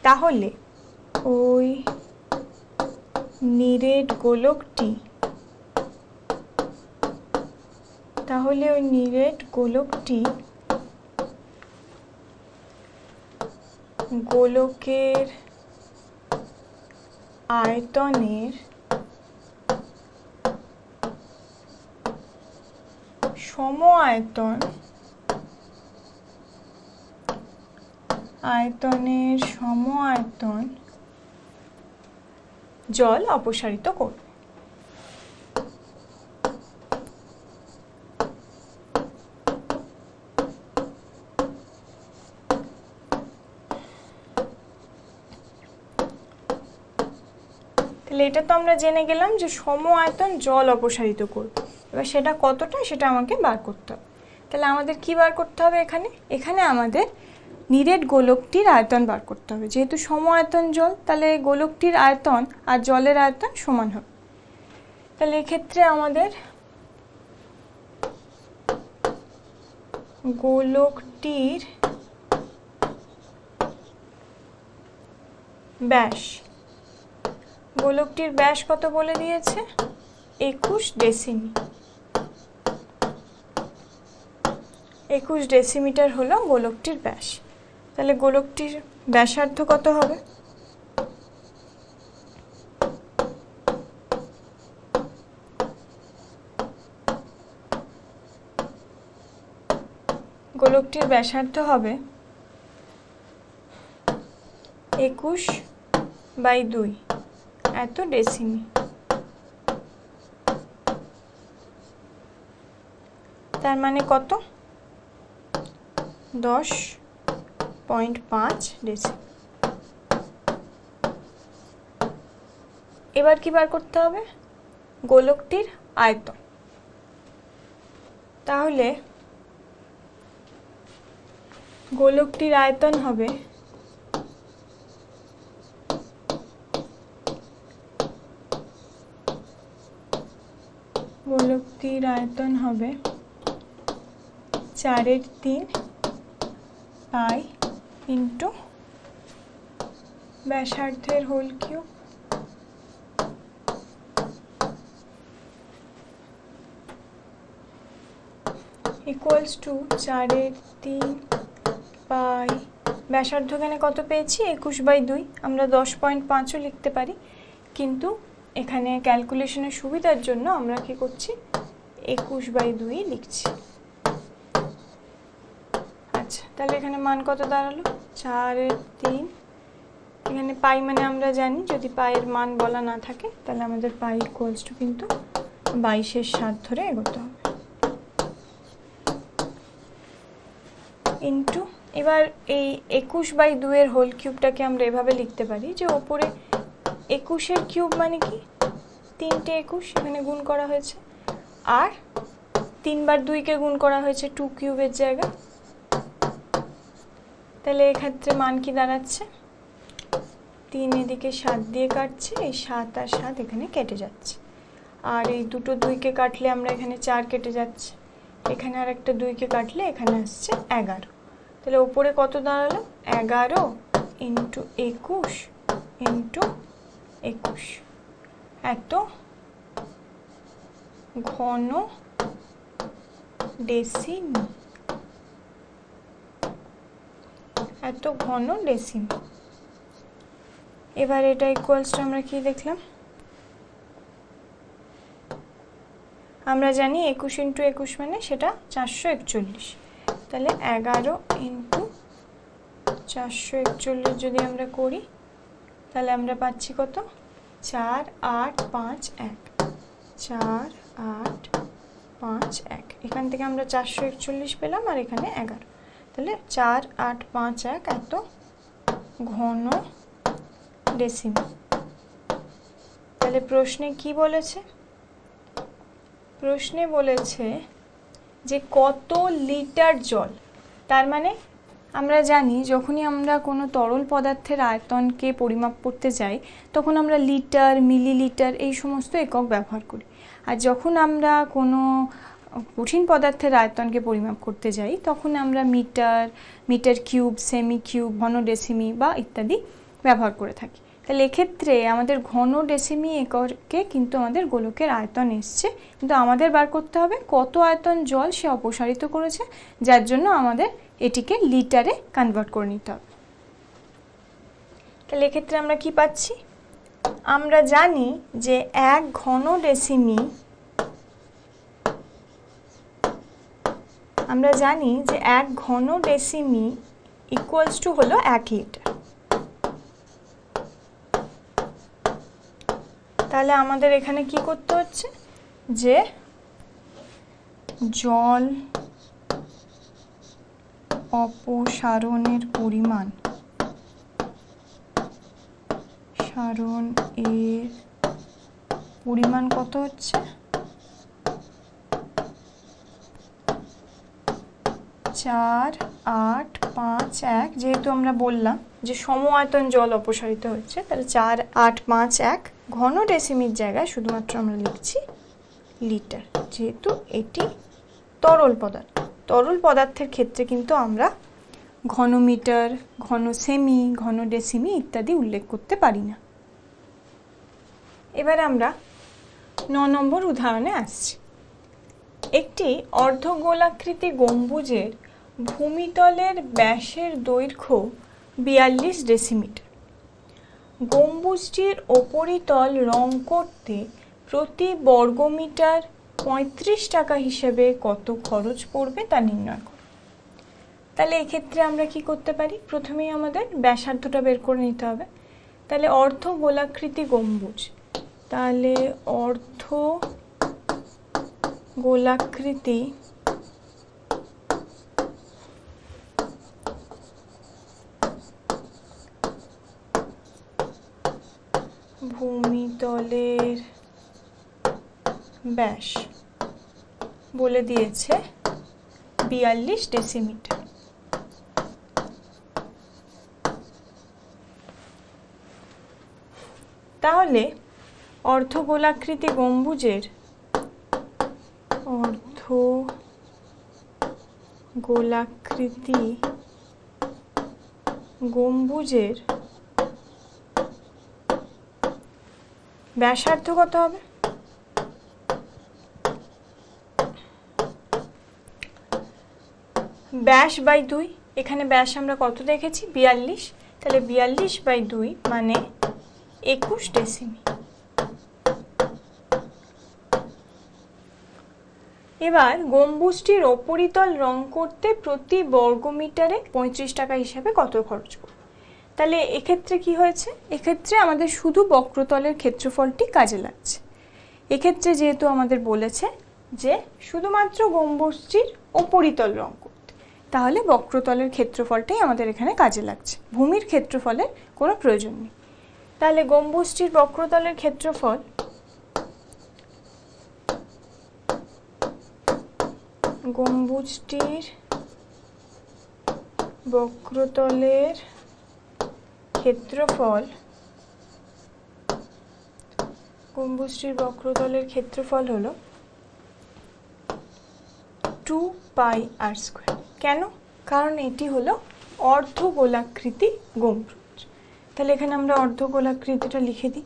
তাহলে ওই নিরেট গোলকটি গোলকের আয়তনের সম আয়তন জল অপসারিত করবে। তাহলে এটা তো আমরা জেনে গেলাম যে সম আয়তন জল অপসারিত করবে। এবার সেটা কতটা সেটা আমাকে বার করতে হবে। তাহলে আমাদের কি বার করতে হবে? এখানে আমাদের নিরেট গোলকটির আয়তন বার করতে হবে। যেহেতু সম আয়তন জল, তাহলে গোলকটির আয়তন আর জলের আয়তন সমান হবে। তাহলে এক্ষেত্রে আমাদের গোলকটির ব্যাস কত বলে দিয়েছে? 21 ডেসিমি। 21 ডেসিমিটার হলো গোলকটির ব্যাস। তাহলে গোলকটির ব্যাসার্ধ কত হবে? গোলকটির ব্যাসার্ধ হবে 21/2 এত ডেসিমি। তার মানে কত? 10.5 ডেসিমি। এবার কি বার করতে হবে? গোলকটির আয়তন। তাহলে গোলকটির আয়তন হবে গোলকটির আয়তন হবে 4/3 পাই ইন্টু ব্যাসার্ধের হোল কিউব। ইকুয়ালস টু 4/3 পাই, ব্যাসার্ধ এখানে কত পেয়েছি? 21/2। আমরা 10.5ও লিখতে পারি, কিন্তু এখানে ক্যালকুলেশনের সুবিধার জন্য আমরা কি করছি? 21/2 লিখছি। আচ্ছা, তাহলে এখানে মান কত দাঁড়ালো? 4/3। এখানে পাই মানে আমরা জানি, যদি পাইয়ের মান বলা না থাকে তাহলে আমাদের পাই ইকুয়ালস টু কিন্তু 22/7 ধরে এগোতে হবে। ইন্টু, এবার এই 21/2 এর হোল কিউবটাকে আমরা এভাবে লিখতে পারি যে ওপরে 21-এর কিউব মানে কি? 3টে 21 এখানে গুণ করা হয়েছে, আর 3বার 2কে গুণ করা হয়েছে 2 কিউবের জায়গা। তাহলে এক্ষেত্রে মান কি দাঁড়াচ্ছে? 3 এদিকে 7 দিয়ে কাটছে, এই 7 আর 7 এখানে কেটে যাচ্ছে, আর এই দুটো 2কে কাটলে আমরা এখানে 4 কেটে যাচ্ছে, এখানে আর একটা 2কে কাটলে এখানে আসছে 11। তাহলে ওপরে কত দাঁড়ালো? 11 ইন্টু 21 ইন্টু 21 এত ঘন ডেসিমি। এত ঘন ডেসিমি। এবার এটা ইকুয়ালসটা আমরা কি দেখলাম? আমরা জানি 21 ইন্টু 21 মানে সেটা 441। তাহলে 11 ইন্টু 441 যদি আমরা করি তাহলে আমরা পাচ্ছি কত? 4851। 4851। এখান থেকে আমরা 441 পেলাম, আর এখানে 11। তাহলে 4851 এত ঘন ডেসিমি। তাহলে প্রশ্নে কি বলেছে? প্রশ্নে বলেছে যে কত লিটার জল। তার মানে আমরা জানি যখনই আমরা কোনো তরল পদার্থের আয়তনকে পরিমাপ করতে যাই তখন আমরা লিটার, মিলিলিটার এই সমস্ত একক ব্যবহার করি, আর যখন আমরা কোনো কঠিন পদার্থের আয়তনকে পরিমাপ করতে যাই তখন আমরা মিটার, মিটার কিউব, সেমি কিউব, ঘন ডেসিমি বা ইত্যাদি ব্যবহার করে থাকি। তাহলে এক্ষেত্রে আমাদের ঘন ডেসিমি এককে কিন্তু আমাদের গোলকের আয়তন এসছে, কিন্তু আমাদের বার করতে হবে কত আয়তন জল সে অপসারিত করেছে, যার জন্য আমাদের এটিকে লিটারে কনভার্ট করে নিতে হবে। তাহলে এক্ষেত্রে আমরা কি পাচ্ছি? আমরা জানি যে 1 ঘন ডেসিমি, আমরা জানি যে 1 ঘন ডেসিমি ইকুয়ালস টু হলো 1 লিটার। তাহলে আমাদের এখানে কি করতে হচ্ছে? যে জল অপসারণের পরিমাণ, কত হচ্ছে? 4851। যেহেতু আমরা বললাম যে সম আয়তন জল অপসারিত হচ্ছে, তাহলে 4851 ঘন ডেসিমির জায়গায় শুধুমাত্র আমরা লিখছি লিটার, যেহেতু এটি তরল পদার্থ। তরল পদার্থের ক্ষেত্রে কিন্তু আমরা ঘন মিটার, ঘন সেমি, ঘন ডেসিমি ইত্যাদি উল্লেখ করতে পারি না। এবার আমরা 9 নম্বর উদাহরণে আসছি। একটি অর্ধগোলাকৃতি গম্বুজের ভূমিতলের ব্যাসের দৈর্ঘ্য 42 ডেসিমিটার। গম্বুজটির উপরিতল রং করতে প্রতি বর্গমিটার 35 টাকা হিসেবে কত খরচ পড়বে তা নির্ণয় করো। তাহলে এই ক্ষেত্রে আমরা কি করতে পারি, প্রথমেই আমাদের ব্যাসার্ধটা বের করে নিতে হবে। তাহলে অর্ধ গোলাকৃতি গম্বুজ, তাহলে অর্ধ গোলাকৃতি ভূমিতলের ব্যাস বলে দিয়েছে 42 ডেসিমিটার। তাহলে অর্ধগোলাকৃতি গম্বুজের ব্যাসার্ধ কত হবে? ব্যাস বাই 2, এখানে ব্যাস আমরা কত দেখেছি 42, তাহলে 42/2 মানে 21 ডেসিমি। এবার গম্বুজটির উপরিতল রং করতে প্রতি বর্গমিটারে 35 টাকা হিসাবে কত খরচ করব? তাহলে এক্ষেত্রে কি হয়েছে, এক্ষেত্রে আমাদের শুধু বক্রতলের ক্ষেত্রফলটি কাজে লাগছে। এক্ষেত্রে যেহেতু আমাদের বলেছে যে শুধুমাত্র গম্বুজটির উপরিতল রং করতে, তাহলে বক্রতলের ক্ষেত্রফলটাই আমাদের এখানে কাজে লাগছে, ভূমির ক্ষেত্রফলের কোনো প্রয়োজন নেই। তাহলে গম্বুজটির বক্রতলের ক্ষেত্রফল গম্বুজটির বক্রতলের ক্ষেত্রফল হলো 2πr²। কেন? কারণ এটি হলো অর্ধগোলাকৃতি গম্বুজ। তাহলে এখানে আমরা অর্ধগোলাকৃতিটা লিখে দিই।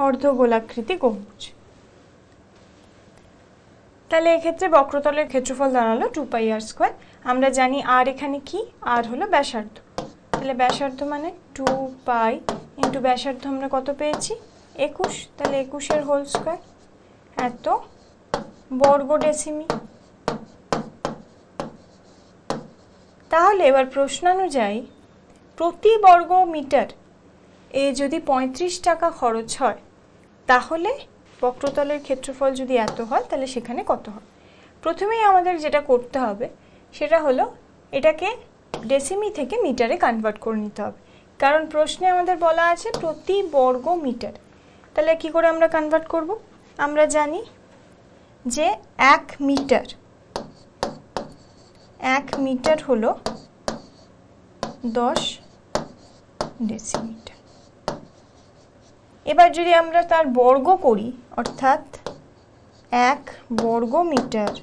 অর্ধগোলাকৃতি গম্বুজ, তাহলে এক্ষেত্রে বক্রতলের ক্ষেত্রফল দাঁড়ালো 2πr²। আমরা জানি আর এখানে কি, আর হলো ব্যাসার্ধ। তাহলে ব্যাসার্ধ মানে 2π ইন্টু ব্যাসার্ধ আমরা কত পেয়েছি 21, তাহলে 21 হোল স্কয়ার এত বর্গ ডেসিমি। তাহলে এবার প্রশ্নানুযায়ী প্রতি বর্গ মিটার এ যদি 35 টাকা খরচ হয়, তাহলে বক্রতলের ক্ষেত্রফল যদি এত হয় তাহলে সেখানে কত হয়? প্রথমেই আমাদের যেটা করতে হবে সেটা হলো এটাকে ডেসিমি থেকে মিটারে কনভার্ট করে নিতে হবে, কারণ প্রশ্নে আমাদের বলা আছে প্রতি বর্গ মিটার। তাহলে কি করে আমরা কনভার্ট করব? আমরা জানি যে 1 মিটার হলো 10 ডেসিমিটার। এবার যদি আমরা তার বর্গ করি, অর্থাৎ 1 বর্গ মিটার,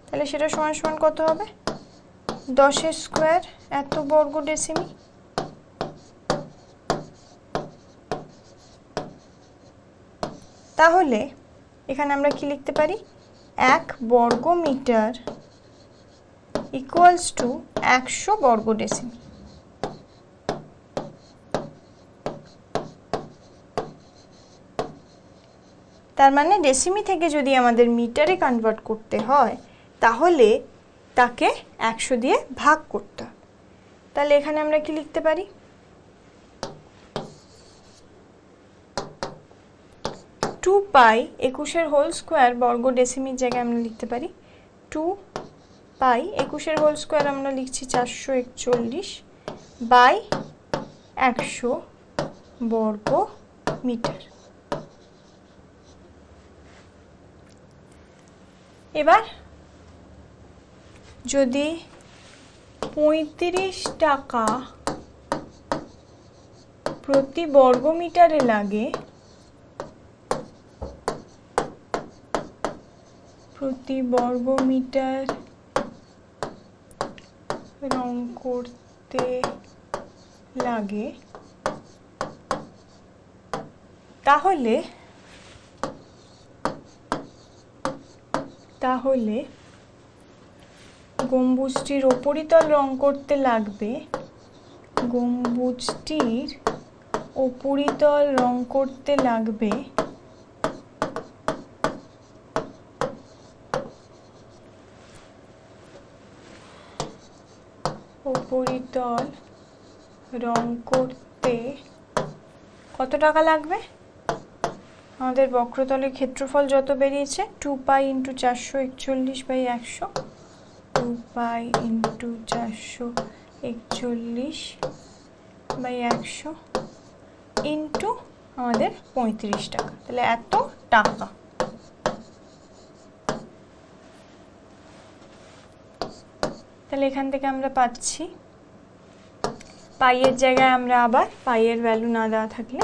তাহলে সেটা সমান সমান কত হবে 10 স্কয়ার এত বর্গ ডেসিমি। তাহলে এখানে আমরা কি লিখতে পারি, 1 বর্গ মিটার ইকুয়ালস টু 100 বর্গ ডেসিমি। তার মানে ডেসিমি থেকে যদি আমাদের মিটারে কনভার্ট করতে হয় তাহলে তাকে 100 দিয়ে ভাগ করতে হবে। তাহলে এখানে আমরা কি লিখতে পারি, 2π 21 হোল স্কয়ার বর্গ ডেসিমির জায়গায় আমরা লিখতে পারি 2π 21 হোল স্কয়ার আমরা লিখছি 441 বাই 100 বর্গ মিটার। এবার যদি 35 টাকা প্রতি বর্গ মিটারে লাগে, প্রতি বর্গ মিটার রং করতে লাগে, তাহলে গম্বুজটির উপরিতল রং করতে লাগবে, গম্বুজটির উপরিতল রং করতে লাগবে উপরিতল রং করতে কত টাকা লাগবে? আমাদের বক্রতলের ক্ষেত্রফল যত বেরিয়েছে 2π × 441/100, 2π × 441/100 ইন্টু আমাদের 35 টাকা, তাহলে এত টাকা। তাহলে এখান থেকে আমরা পাচ্ছি পাইয়ের জায়গায় আমরা আবার পাইয়ের ভ্যালু না দেওয়া থাকলে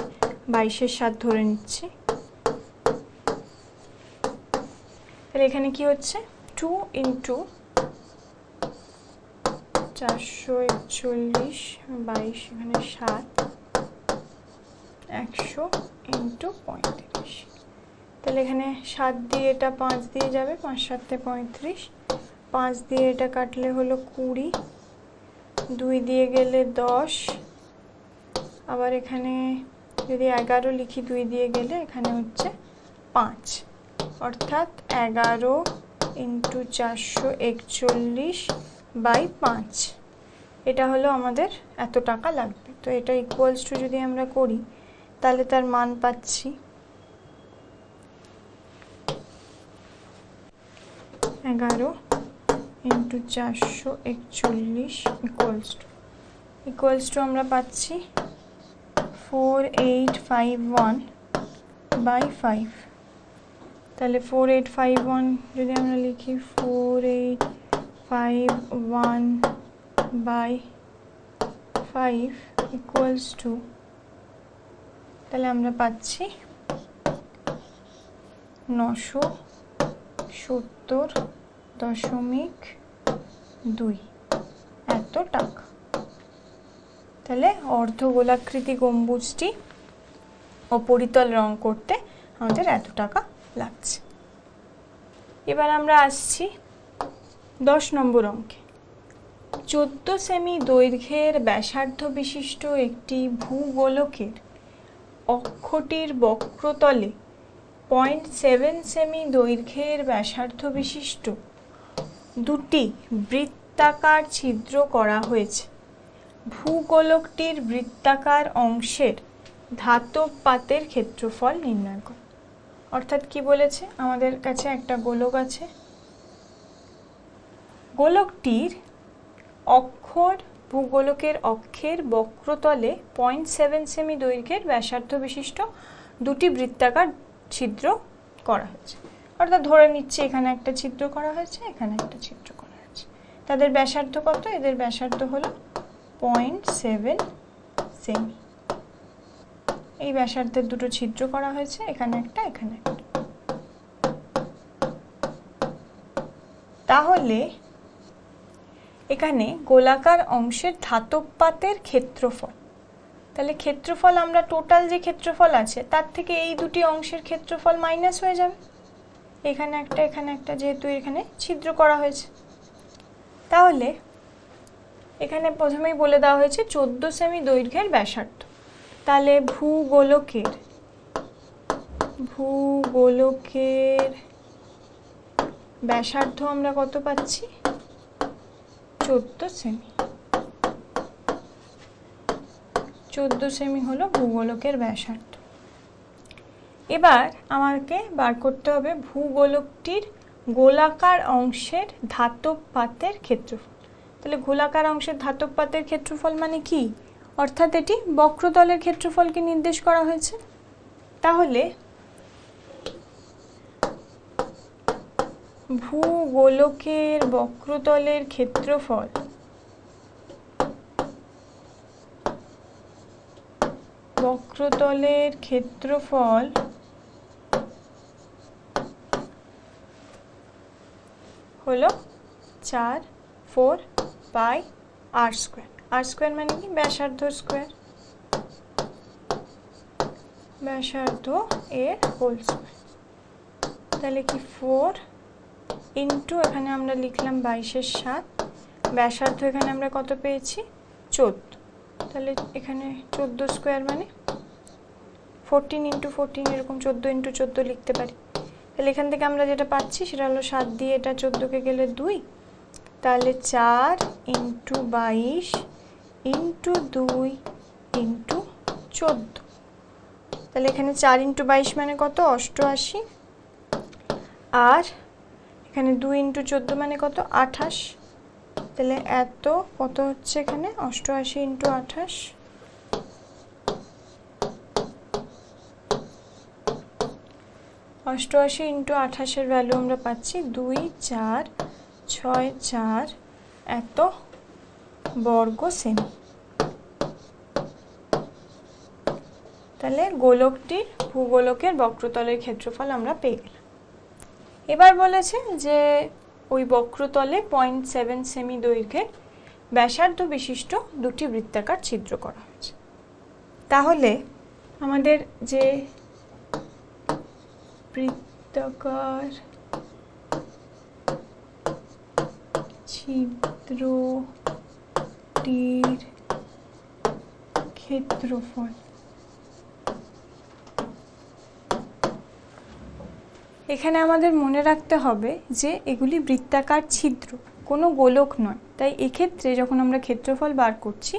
22/7 ধরে নিচ্ছি। তাহলে এখানে কি হচ্ছে 2 × 441, 22 এখানে 7, 100 × 35। তাহলে এখানে 7 দিয়ে এটা 5 দিয়ে যাবে, 5 × 7 = 35, 5 দিয়ে এটা কাটলে হলো 20, 2 দিয়ে গেলে 10, আবার এখানে যদি 11 লিখি 2 দিয়ে গেলে এখানে হচ্ছে 5, অর্থাৎ 11 × 441/5, এটা হলো আমাদের এত টাকা লাগবে। তো এটা ইকুয়ালস টু যদি আমরা করি তাহলে তার মান পাচ্ছি 11 × 441 ইকুয়ালস টু আমরা পাচ্ছি 4851/5। তাহলে 4851 যদি আমরা লিখি 4851/5 ইকুয়ালস টু, তাহলে আমরা পাচ্ছি 970.2 এত টাকা। তাহলে অর্ধগোলাকৃতি গম্বুজটি উপরিতল রং করতে আমাদের এত টাকা লাগছে। এবার আমরা আসছি 10 নম্বর অঙ্কে। 14 সেমি দৈর্ঘ্যের ব্যাসার্ধ বিশিষ্ট একটি ভূগোলকের অক্ষটির বক্রতলে 0.7 সেমি দৈর্ঘ্যের ব্যাসার্ধ বিশিষ্ট দুটি বৃত্তাকার ছিদ্র করা হয়েছে। ভূগোলকটির বৃত্তাকার অংশের ধাতব পাতের ক্ষেত্রফল নির্ণয় করো। অর্থাৎ কি বলেছে, আমাদের কাছে একটা গোলক আছে, গোলকটির ভূগোলকের অক্ষের বক্রতলে 0.7 সেমি দৈর্ঘ্যের ব্যাসার্ধ বিশিষ্ট দুটি বৃত্তাকার ছিদ্র করা হয়েছে। অর্থাৎ ধরে নিচ্ছে এখানে একটা ছিদ্র করা হয়েছে, এখানে একটা ছিদ্র করা হয়েছে। তাদের ব্যাসার্ধ কত? এদের ব্যাসার্ধ হলো 0.7 সেমি। এই ব্যাসার্ধের দুটো ছিদ্র করা হয়েছে, এখানে একটা, এখানে একটা। তাহলে এখানে গোলাকার অংশের ধাতব পাতের ক্ষেত্রফল, তাহলে ক্ষেত্রফল আমরা টোটাল যে ক্ষেত্রফল আছে তার থেকে এই দুটি অংশের ক্ষেত্রফল মাইনাস হয়ে যাবে। এখানে একটা, এখানে একটা, যেহেতু এখানে ছিদ্র করা হয়েছে। তাহলে এখানে প্রথমেই বলে দেওয়া হয়েছে 14 সেমি দৈর্ঘ্যের ব্যাসার্ধ। তাহলে ভূগোলকের ব্যাসার্ধ আমরা কত পাচ্ছি? 14 সেমি। 14 সেমি হলো ভূগোলকের ব্যাসার্ধ। এবার আমাকে বার করতে হবে ভূগোলকটির গোলাকার অংশের ধাতব পাতের ক্ষেত্রফল। তাহলে গোলাকার অংশের ধাতব পাতের ক্ষেত্রফল মানে কি? অর্থাৎ এটি বক্রতলের ক্ষেত্রফলকে নির্দেশ করা হয়েছে। তাহলে ভূগোলকের বক্রতলের ক্ষেত্রফল হলো 4/4πr²। আর স্কোয়ার মানে কি? ব্যাসার্ধ স্কোয়ার, ব্যাসার্ধ এর হোল স্কোয়ার। তাহলে কি 4 ইন্টু এখানে আমরা লিখলাম 22/7, ব্যাসার্ধ এখানে আমরা কত পেয়েছি? 14। তাহলে এখানে 14 স্কোয়ার মানে 14 × 14, এরকম 14 × 14 লিখতে পারি। তাহলে এখান থেকে আমরা যেটা পাচ্ছি সেটা হলো 7 দিয়ে এটা 14কে গেলে 2, তাহলে 4 ইন্টু 22 ইন্টু 2 ইন্টু 14। তাহলে এখানে 4 ইন্টু 22 মানে কত? 88। আর এখানে 2 ইন্টু 14 মানে কত? 28। তাহলে এত কত হচ্ছে এখানে? 88 ইন্টু 28। অষ্টআশি ইন্টু 28-এর ভ্যালু আমরা পাচ্ছি 2, 4, 6, 4 এত বর্গ সেমি। তাহলে গোলকটির ভূগোলকের বক্রতলের ক্ষেত্রফল আমরা পেয়ে গেলাম। এবার বলেছে যে ওই বক্রতলে 0.7 সেমি দৈর্ঘ্যের ব্যাসার্ধ বিশিষ্ট দুটি বৃত্তাকার ছিদ্র করা হয়েছে। তাহলে আমাদের যে বৃত্তাকার ছিদ্রটির ক্ষেত্রফল, এখানে আমাদের মনে রাখতে হবে যে এগুলি বৃত্তাকার ছিদ্র, কোনো গোলক নয়। তাই এক্ষেত্রে যখন আমরা ক্ষেত্রফল বার করছি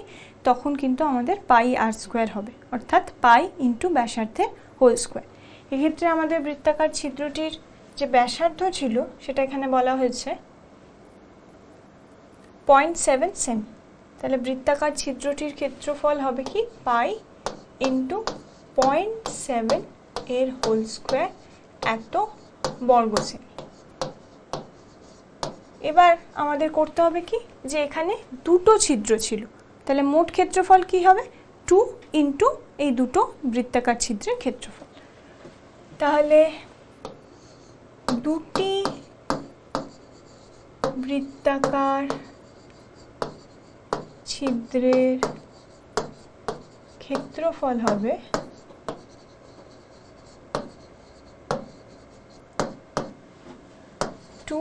তখন কিন্তু আমাদের পাই আর স্কোয়ার হবে, অর্থাৎ পাই ইন্টু ব্যাসার্ধের হোল স্কোয়ার। এক্ষেত্রে আমাদের বৃত্তাকার ছিদ্রটির যে ব্যাসার্ধ ছিল সেটা এখানে বলা হয়েছে 0.7 সেমি। তাহলে বৃত্তাকার ছিদ্রটির ক্ষেত্রফল হবে কি? পাই ইন্টু 0.7 এর হোল স্কোয়ার এত বর্গ সেমি। এবার আমাদের করতে হবে কি? যে এখানে দুটো ছিদ্র ছিল, তাহলে মোট ক্ষেত্রফল কি হবে? 2 ইন্টু এই দুটো বৃত্তাকার ছিদ্রের ক্ষেত্রফল। তাহলে দুটি বৃত্তাকার ছিদ্রের ক্ষেত্রফল হবে 2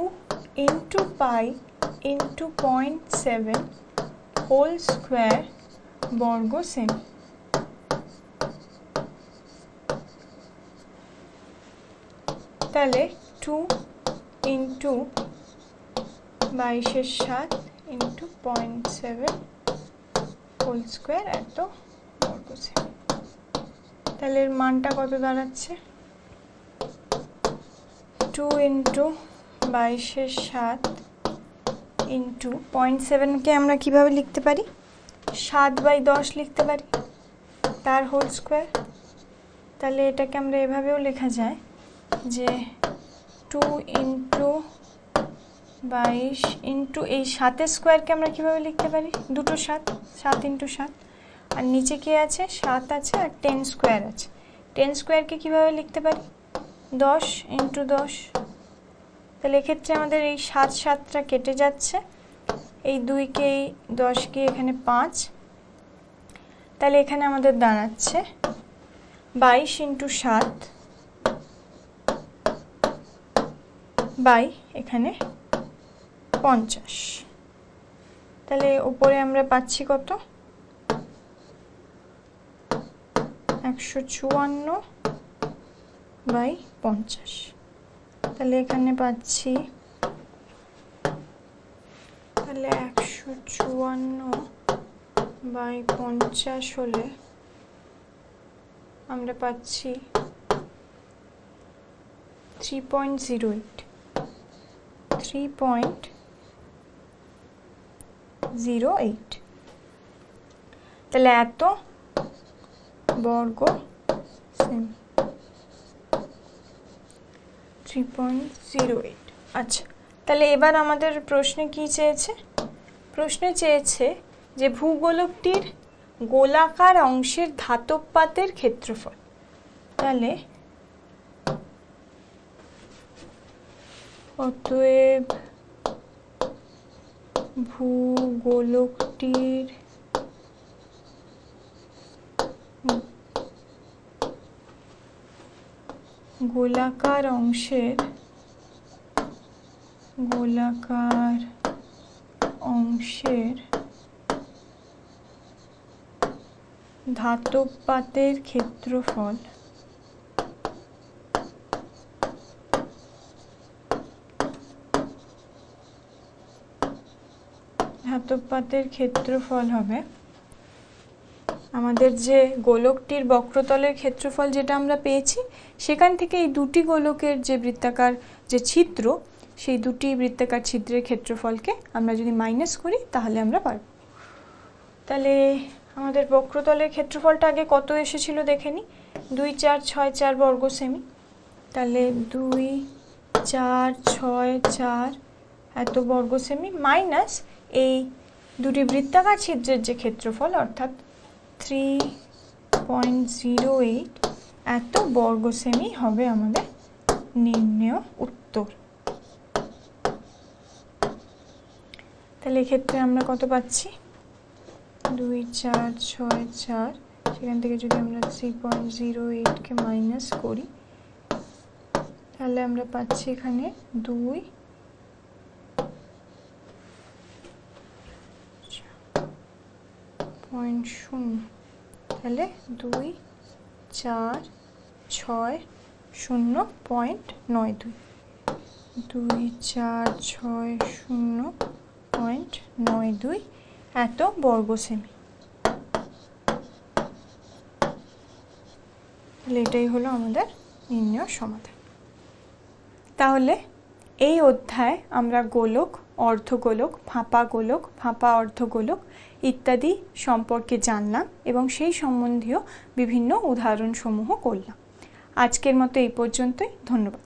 into pi into 0.7 whole square বর্গ সেমি। তাহলে 2 ইন্টু 22/7 ইন্টু 0.7 হোল স্কোয়ার এত বর্গ সেমি। তাহলে এর মানটা কত দাঁড়াচ্ছে? 2 ইন্টু 22/7 ইন্টু 0.7কে আমরা কিভাবে লিখতে পারি? 7/10 লিখতে পারি, তার হোল স্কোয়ার। তাহলে এটাকে আমরা এভাবেও লেখা যায় যে 2 ইন্টু 22 ইন্টু এই 7-এর স্কোয়ারকে আমরা কিভাবে লিখতে পারি? দুটো 7 ইন্টু 7। আর নিচে কি আছে? 7 আছে আর 10 স্কোয়ার আছে। 10 স্কোয়ারকে কিভাবে লিখতে পারি? 10 ইন্টু 10। তাহলে এক্ষেত্রে আমাদের এই 7টা কেটে যাচ্ছে, এই 2কে এই 10কে এখানে 5। তাহলে এখানে আমাদের দাঁড়াচ্ছে 22 ইন্টু 7 বাই এখানে 50। তাহলে উপরে আমরা পাচ্ছি কত? 154/50। তাহলে এখানে পাচ্ছি, তাহলে 154/50 হলে আমরা পাচ্ছি 3.08। তাহলে এত বর্গ সেমি, 3.08। আচ্ছা, তাহলে এবার আমাদের প্রশ্নে কি চেয়েছে? প্রশ্নে চেয়েছে যে ভূগোলকটির গোলাকার অংশের ধাতব ক্ষেত্রফল। তাহলে অতএব ভূগোলকটির গোলাকার অংশের ধাতব ক্ষেত্রফল ধাতব পাতের ক্ষেত্রফল হবে আমাদের যে গোলকটির বক্রতলের ক্ষেত্রফল যেটা আমরা পেয়েছি সেখান থেকে এই দুটি গোলকের যে বৃত্তাকার যে ছিদ্র সেই দুটি বৃত্তাকার ছিদ্রের ক্ষেত্রফলকে আমরা যদি মাইনাস করি তাহলে আমরা পারব। তাহলে আমাদের বক্রতলের ক্ষেত্রফলটা আগে কত এসেছিল দেখে নিই, 2 4 6 4 বর্গ সেমি। তাহলে 2 4 6 4 এত বর্গ সেমি মাইনাস এই দুটি বৃত্তাকার ছিদ্রের যে ক্ষেত্রফল অর্থাৎ 3.08 এত বর্গ সেমি হবে আমাদের নির্ণেয় উত্তর। তাহলে এক্ষেত্রে আমরা কত পাচ্ছি, 2 4 6 4, সেখান থেকে যদি আমরা 3.08কে মাইনাস করি তাহলে আমরা পাচ্ছি এখানে 2.0, তাহলে 2 4 6 0.92, 2 4 6 0.92 এত বর্গ সেমি। তাহলে এটাই হলো আমাদের নির্ণয় সমাধান। তাহলে এই অধ্যায়ে আমরা গোলক, অর্ধগোলক, ফাঁপা অর্ধগোলক ইত্যাদি সম্পর্কে জানলাম এবং সেই সম্বন্ধীয় বিভিন্ন উদাহরণসমূহ করলাম। আজকের মতো এই পর্যন্তই, ধন্যবাদ।